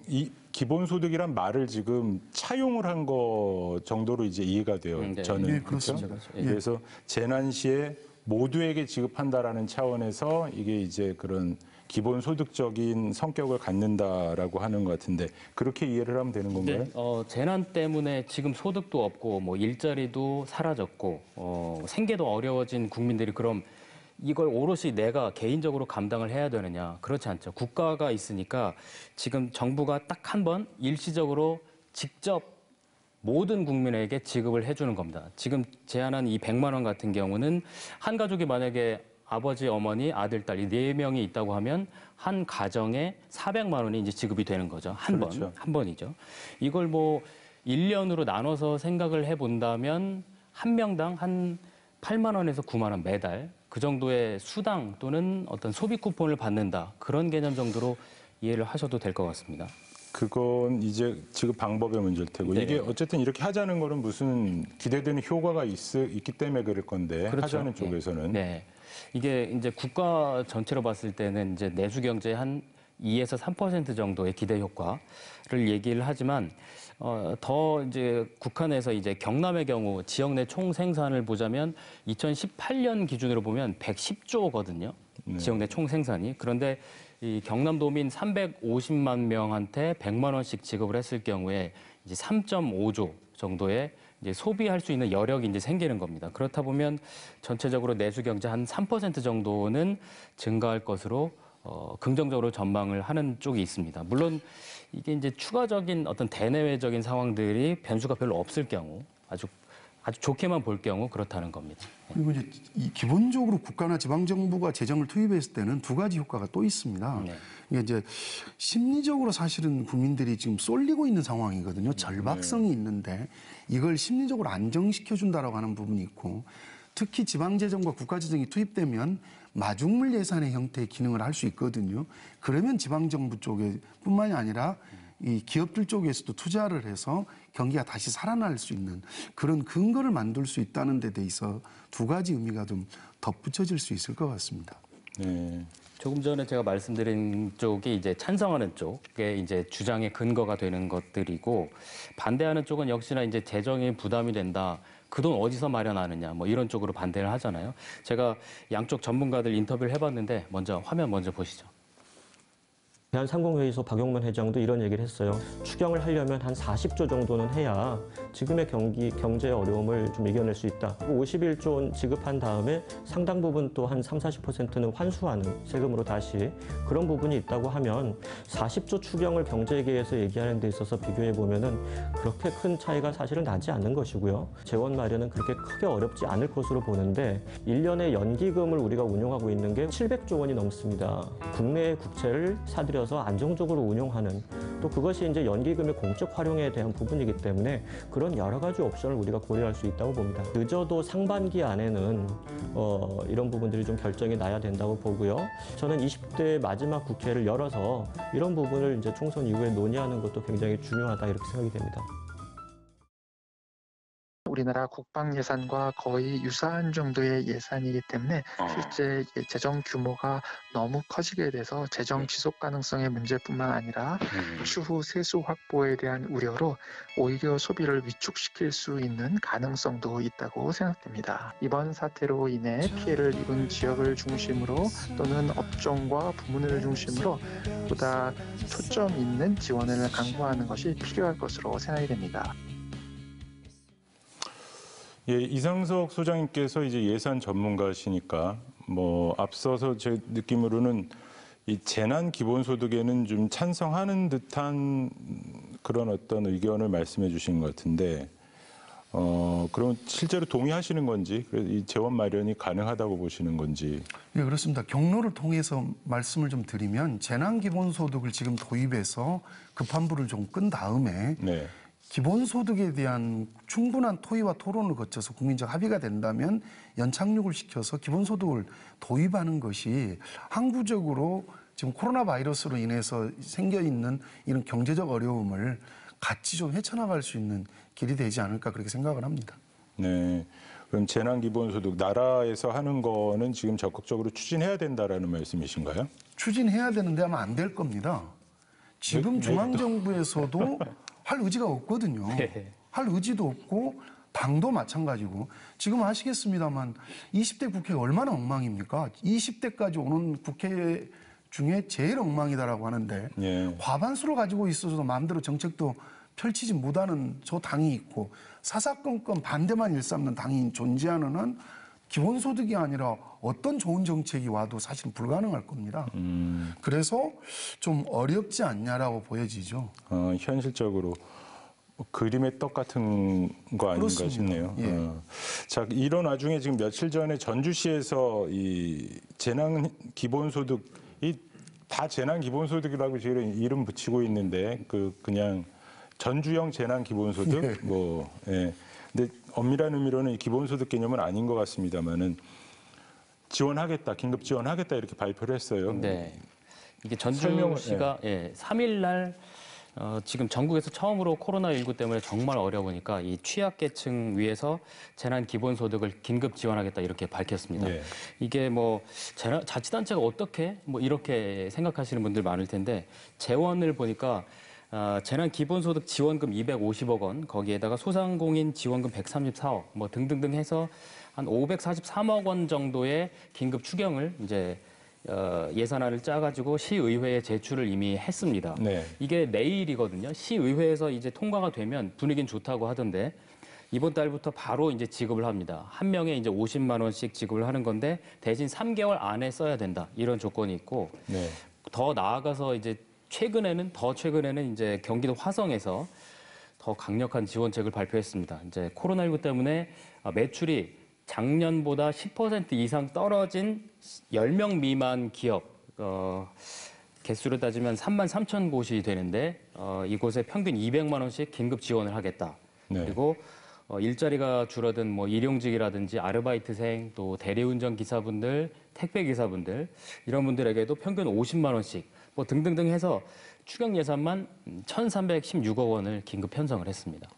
이 기본소득이란 말을 지금 차용을 한 거 정도로 이제 이해가 돼요. 네. 저는. 네, 그렇죠? 그렇습니다. 예. 그래서 재난 시에 모두에게 지급한다라는 차원에서 이게 이제 그런 기본소득적인 성격을 갖는다라고 하는 것 같은데 그렇게 이해를 하면 되는 건가요? 네, 재난 때문에 지금 소득도 없고 뭐 일자리도 사라졌고 생계도 어려워진 국민들이 그럼 이걸 오롯이 내가 개인적으로 감당을 해야 되느냐? 그렇지 않죠. 국가가 있으니까 지금 정부가 딱 한 번 일시적으로 직접 모든 국민에게 지급을 해주는 겁니다. 지금 제안한 이 100만 원 같은 경우는 한 가족이 만약에 아버지, 어머니, 아들, 딸 이 4명이 있다고 하면 한 가정에 400만 원이 이제 지급이 되는 거죠. 한 번, 그렇죠. 한 번이죠. 이걸 뭐 1년으로 나눠서 생각을 해본다면 한 명당 한 8만 원에서 9만 원 매달 그 정도의 수당 또는 어떤 소비 쿠폰을 받는다. 그런 개념 정도로 이해를 하셔도 될 것 같습니다. 그건 이제 지금 방법의 문제일 테고 네. 이게 어쨌든 이렇게 하자는 거는 무슨 기대되는 효과가 있기 때문에 그럴 건데 그렇죠. 하자는 쪽에서는 네. 이게 이제 국가 전체로 봤을 때는 이제 내수 경제의 한 2에서 3% 정도의 기대 효과를 얘기를 하지만 더 이제 국한에서 이제 경남의 경우 지역 내 총 생산을 보자면 2018년 기준으로 보면 110조거든요. 네. 지역 내 총 생산이. 그런데 이 경남도민 350만 명한테 100만 원씩 지급을 했을 경우에 이제 3.5조 정도의 이제 소비할 수 있는 여력이 이제 생기는 겁니다. 그렇다 보면 전체적으로 내수 경제 한 3% 정도는 증가할 것으로 긍정적으로 전망을 하는 쪽이 있습니다. 물론 이게 이제 추가적인 어떤 대내외적인 상황들이 변수가 별로 없을 경우 아주 좋게만 볼 경우 그렇다는 겁니다. 그리고 이제 이 기본적으로 국가나 지방 정부가 재정을 투입했을 때는 두 가지 효과가 또 있습니다. 네. 이게 이제 심리적으로 사실은 국민들이 지금 쏠리고 있는 상황이거든요. 절박성이 있는데 이걸 심리적으로 안정시켜 준다라고 하는 부분이 있고 특히 지방 재정과 국가 재정이 투입되면 마중물 예산의 형태의 기능을 할 수 있거든요. 그러면 지방 정부 쪽에뿐만이 아니라 이 기업들 쪽에서도 투자를 해서 경기가 다시 살아날 수 있는 그런 근거를 만들 수 있다는 데 대해서 두 가지 의미가 좀 덧붙여질 수 있을 것 같습니다. 네. 조금 전에 제가 말씀드린 쪽이 이제 찬성하는 쪽에 이제 주장의 근거가 되는 것들이고 반대하는 쪽은 역시나 이제 재정이 부담이 된다. 그 돈 어디서 마련하느냐 뭐 이런 쪽으로 반대를 하잖아요. 제가 양쪽 전문가들 인터뷰를 해봤는데 화면 먼저 보시죠. 대한상공회의소 박용만 회장도 이런 얘기를 했어요. 추경을 하려면 한 40조 정도는 해야 지금의 경제 어려움을 좀 이겨낼 수 있다. 51조 원 지급한 다음에 상당 부분 또 한 30~40%는 환수하는 세금으로 다시 그런 부분이 있다고 하면 40조 추경을 경제계에서 얘기하는 데 있어서 비교해 보면은 그렇게 큰 차이가 사실은 나지 않는 것이고요. 재원 마련은 그렇게 크게 어렵지 않을 것으로 보는데 1년에 연기금을 우리가 운용하고 있는 게 700조 원이 넘습니다. 국내의 국채를 사들여서 안정적으로 운용하는 또 그것이 이제 연기금의 공적 활용에 대한 부분이기 때문에 그런 여러 가지 옵션을 우리가 고려할 수 있다고 봅니다. 늦어도 상반기 안에는 이런 부분들이 좀 결정이 나야 된다고 보고요. 저는 20대 마지막 국회를 열어서 이런 부분을 이제 총선 이후에 논의하는 것도 굉장히 중요하다 이렇게 생각이 됩니다. 우리나라 국방 예산과 거의 유사한 정도의 예산이기 때문에 실제 재정 규모가 너무 커지게 돼서 재정 지속 가능성의 문제뿐만 아니라 추후 세수 확보에 대한 우려로 오히려 소비를 위축시킬 수 있는 가능성도 있다고 생각됩니다. 이번 사태로 인해 피해를 입은 지역을 중심으로 또는 업종과 부문을 중심으로 보다 초점 있는 지원을 강구하는 것이 필요할 것으로 생각이 됩니다. 예, 이상석 소장님께서 이제 예산 전문가시니까 앞서서 제 느낌으로는 이 재난 기본소득에는 좀 찬성하는 듯한 그런 어떤 의견을 말씀해 주신 것 같은데 그럼 실제로 동의하시는 건지 이 재원 마련이 가능하다고 보시는 건지. 네, 그렇습니다. 경로를 통해서 말씀을 좀 드리면 재난 기본소득을 지금 도입해서 급한 불을 좀 끈 다음에 네. 기본소득에 대한 충분한 토의와 토론을 거쳐서 국민적 합의가 된다면 연착륙을 시켜서 기본소득을 도입하는 것이 항구적으로 지금 코로나 바이러스로 인해서 생겨있는 이런 경제적 어려움을 같이 좀 헤쳐나갈 수 있는 길이 되지 않을까 그렇게 생각을 합니다. 네. 그럼 재난기본소득 나라에서 하는 거는 지금 적극적으로 추진해야 된다라는 말씀이신가요? 추진해야 되는데 아마 안 될 겁니다. 지금 중앙정부에서도 할 의지가 없거든요. 할 의지도 없고 당도 마찬가지고 지금 아시겠습니다만 20대 국회가 얼마나 엉망입니까? 20대까지 오는 국회 중에 제일 엉망이다라고 하는데 과반수를 가지고 있어서도 마음대로 정책도 펼치지 못하는 저 당이 있고 사사건건 반대만 일삼는 당이 존재하는 한 기본소득이 아니라 어떤 좋은 정책이 와도 사실 불가능할 겁니다. 그래서 좀 어렵지 않냐라고 보여지죠. 현실적으로 그림의 떡 같은 거 아닌가 그렇습니다. 싶네요. 예. 자, 이런 와중에 지금 며칠 전에 전주시에서 이 재난 기본소득 다 재난 기본소득이라고 지금 이름 붙이고 있는데 그냥 전주형 재난 기본소득 근데 엄밀한 의미로는 이 기본소득 개념은 아닌 것 같습니다만은 지원하겠다, 긴급 지원하겠다 이렇게 발표를 했어요. 네. 이게 전주시가 3일 날 지금 전국에서 처음으로 코로나19 때문에 정말 어려우니까 이 취약계층 위해서 재난 기본소득을 긴급 지원하겠다 이렇게 밝혔습니다. 이게 뭐 자치단체가 어떻게 뭐 이렇게 생각하시는 분들 많을 텐데 재원을 보니까 재난 기본소득 지원금 250억 원, 거기에다가 소상공인 지원금 134억, 뭐 등등등 해서 한 543억 원 정도의 긴급 추경을 이제 예산안을 짜가지고 시의회에 제출을 이미 했습니다. 이게 내일이거든요. 시의회에서 이제 통과가 되면 분위기는 좋다고 하던데 이번 달부터 바로 이제 지급을 합니다. 한 명에 이제 50만 원씩 지급을 하는 건데 대신 3개월 안에 써야 된다 이런 조건이 있고 더 나아가서 이제 최근에는 이제 경기도 화성에서 더 강력한 지원책을 발표했습니다. 이제 코로나19 때문에 매출이 작년보다 10% 이상 떨어진 10명 미만 기업 개수로 따지면 3만 3천 곳이 되는데 이곳에 평균 200만 원씩 긴급 지원을 하겠다. 그리고 일자리가 줄어든 뭐 일용직이라든지 아르바이트생 또 대리운전 기사분들, 택배 기사분들 이런 분들에게도 평균 50만 원씩 뭐 등등등 해서 추경 예산만 1,316억 원을 긴급 편성을 했습니다.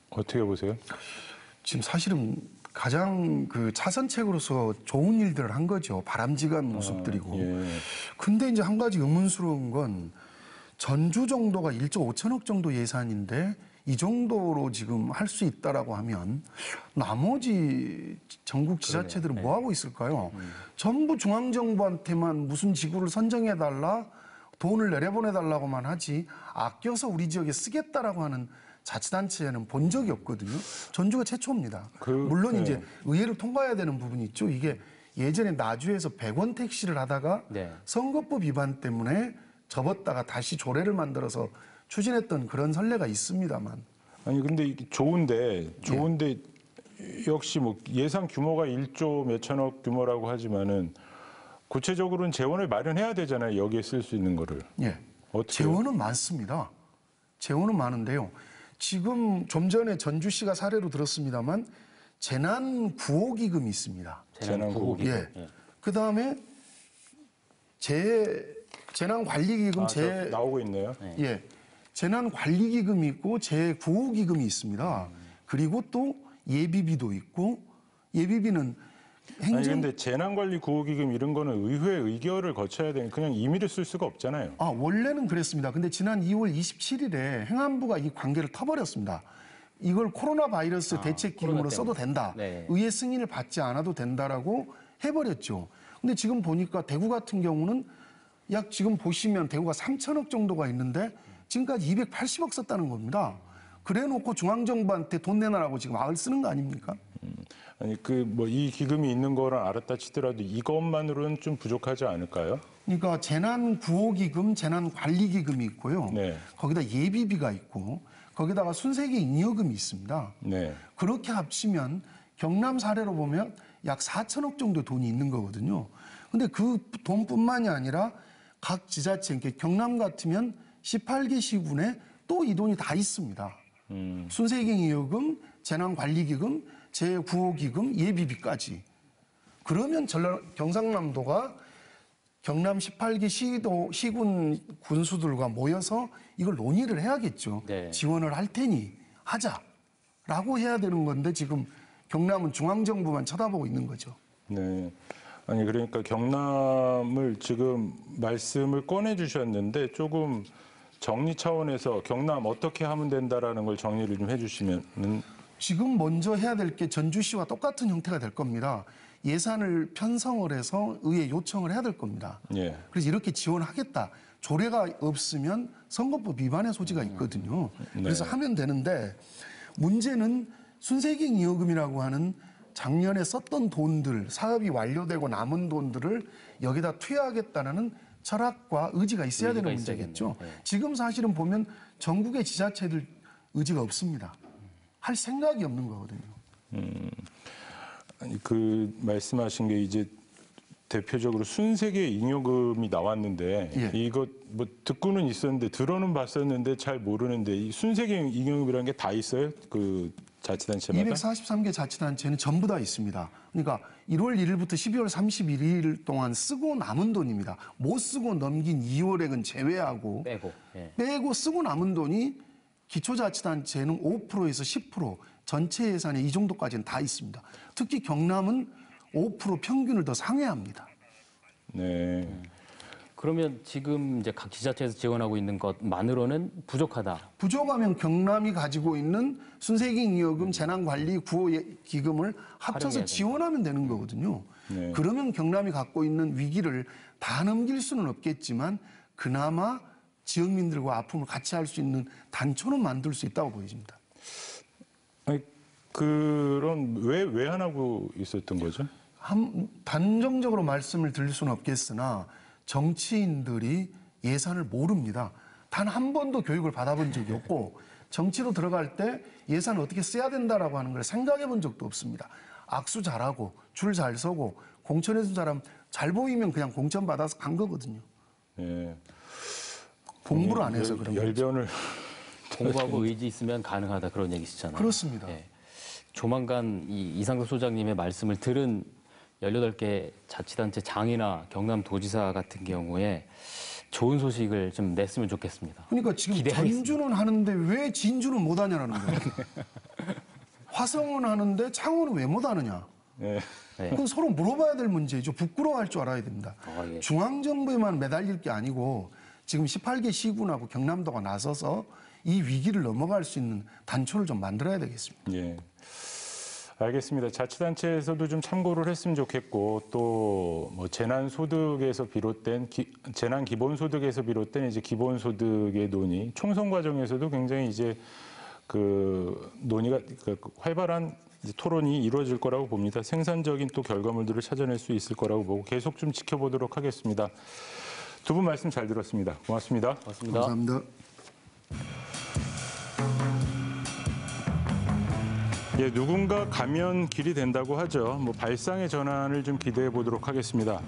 어떻게 보세요? 지금 사실은 가장 그 차선책으로서 좋은 일들을 한 거죠. 바람직한 모습들이고. 근데 이제 한 가지 의문스러운 건 전주 정도가 1조 5천억 정도 예산인데 이 정도로 지금 할 수 있다라고 하면 나머지 전국 지자체들은 뭐 하고 있을까요? 전부 중앙정부한테만 무슨 지구를 선정해달라, 돈을 내려보내달라고만 하지 아껴서 우리 지역에 쓰겠다라고 하는 자치단체는 본 적이 없거든요. 전주가 최초입니다. 물론 이제 의회를 통과해야 되는 부분이 있죠. 이게 예전에 나주에서 100원 택시를 하다가 선거법 위반 때문에 접었다가 다시 조례를 만들어서 추진했던 그런 선례가 있습니다만. 아니 근데 이게 좋은데 역시 뭐 예산 규모가 1조 몇천억 규모라고 하지만은 구체적으로는 재원을 마련해야 되잖아요. 여기에 쓸 수 있는 거를. 재원은 많습니다. 재원은 많은데요. 지금 좀 전에 전주시가 사례로 들었습니다만 재난구호기금이 있습니다. 재난구호기금. 그다음에 재난관리기금 나오고 있네요. 재난관리기금이 있고 재구호기금이 있습니다. 그리고 또 예비비도 있고 예비비는 아니 근데 재난관리구호기금 이런 거는 의회 의결을 거쳐야 되는 그냥 임의로 쓸 수가 없잖아요. 원래는 그랬습니다. 근데 지난 2월 27일에 행안부가 이 관계를 터버렸습니다. 이걸 코로나 바이러스 대책기금으로 써도 된다. 의회 승인을 받지 않아도 된다라고 해버렸죠. 근데 지금 보니까 대구 같은 경우는 약 지금 보시면 대구가 3천억 정도가 있는데 지금까지 280억 썼다는 겁니다. 그래놓고 중앙정부한테 돈 내놔라고 지금 악을 쓰는 거 아닙니까? 아니 이 기금이 있는 거를 알았다 치더라도 이것만으로는 좀 부족하지 않을까요? 그러니까 재난구호기금, 재난관리기금이 있고요. 거기다 예비비가 있고 거기다가 순세계 잉여금이 있습니다. 그렇게 합치면 경남 사례로 보면 약 4천억 정도 돈이 있는 거거든요. 근데 그 돈뿐만이 아니라 각 지자체, 경남 같으면 18개 시군에 또 이 돈이 다 있습니다. 순세계 잉여금, 재난관리기금, 재구호기금, 예비비까지. 그러면 경상남도가 경남 18개 시군 군수들과 모여서 이걸 논의를 해야겠죠. 지원을 할 테니 하자라고 해야 되는 건데 지금 경남은 중앙정부만 쳐다보고 있는 거죠. 아니 그러니까 경남을 지금 말씀을 꺼내 주셨는데 조금 정리 차원에서 경남 어떻게 하면 된다라는 걸 정리를 좀 해주시면. 지금 먼저 해야 될 게 전주시와 똑같은 형태가 될 겁니다. 예산을 편성을 해서 의회에 요청을 해야 될 겁니다. 예. 그래서 이렇게 지원하겠다. 조례가 없으면 선거법 위반의 소지가 있거든요. 그래서 하면 되는데 문제는 순세경 이어금이라고 하는 작년에 썼던 돈들, 사업이 완료되고 남은 돈들을 여기다 투여하겠다는 철학과 의지가 있어야 되는 문제겠죠. 지금 사실은 보면 전국의 지자체들 의지가 없습니다. 할 생각이 없는 거거든요. 아니, 그 말씀하신 게 이제 대표적으로 순세계 잉여금이 나왔는데 이거 뭐 듣고는 있었는데 들어는 봤었는데 잘 모르는데 이 순세계 잉여금이라는 게 다 있어요? 그 자치단체마다? 243개 자치단체는 전부 다 있습니다. 그러니까 1월 1일부터 12월 31일 동안 쓰고 남은 돈입니다. 못 쓰고 넘긴 2월액은 제외하고 빼고 쓰고 남은 돈이 기초자치단체는 5%에서 10% 전체 예산의 이 정도까지는 다 있습니다. 특히 경남은 5% 평균을 더 상회합니다. 네. 그러면 지금 이제 각 지자체에서 지원하고 있는 것만으로는 부족하다. 부족하면 경남이 가지고 있는 순세경 이어금 재난관리 구호 기금을 합쳐서 지원하면 되는 거거든요. 네. 그러면 경남이 갖고 있는 위기를 다 넘길 수는 없겠지만 그나마 지역민들과 아픔을 같이 할 수 있는 단초는 만들 수 있다고 보여집니다. 아니, 그런 왜 안 하고 있었던 거죠? 단정적으로 말씀을 드릴 수는 없겠으나 정치인들이 예산을 모릅니다. 단 한 번도 교육을 받아본 적이 없고 정치로 들어갈 때 예산을 어떻게 써야 된다라고 하는 걸 생각해 본 적도 없습니다. 악수 잘하고 줄 잘 서고 공천해 준 사람 잘 보이면 그냥 공천 받아서 간 거거든요. 네. 공부를 안 해서 그런 거죠. 열변을 공부하고 의지 있으면 가능하다 그런 얘기시잖아요. 그렇습니다. 예. 조만간 이상덕 소장님의 말씀을 들은 18개 자치단체 장이나 경남도지사 같은 경우에 좋은 소식을 좀 냈으면 좋겠습니다. 그러니까 지금 기대하겠습니다. 전주는 하는데 왜 진주는 못 하냐는 거예요. 화성은 하는데 창원은 왜 못 하느냐. 그건 서로 물어봐야 될 문제죠. 부끄러워할 줄 알아야 됩니다. 중앙정부에만 매달릴 게 아니고 지금 18개 시군하고 경남도가 나서서 이 위기를 넘어갈 수 있는 단초를 좀 만들어야 되겠습니다. 예. 알겠습니다. 자치단체에서도 좀 참고를 했으면 좋겠고 또 뭐 재난소득에서 비롯된 재난기본소득에서 비롯된 이제 기본소득의 논의, 총선 과정에서도 굉장히 이제 그 논의가 활발한 토론이 이루어질 거라고 봅니다. 생산적인 또 결과물들을 찾아낼 수 있을 거라고 보고 계속 좀 지켜보도록 하겠습니다. 두 분 말씀 잘 들었습니다. 고맙습니다. 고맙습니다. 감사합니다. 예, 누군가 가면 길이 된다고 하죠. 뭐 발상의 전환을 좀 기대해 보도록 하겠습니다.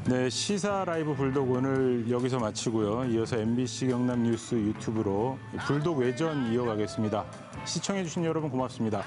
네, 시사 라이브 불독 오늘 여기서 마치고요. 이어서 MBC 경남 뉴스 유튜브로 불독 외전 이어가겠습니다. 시청해 주신 여러분 고맙습니다.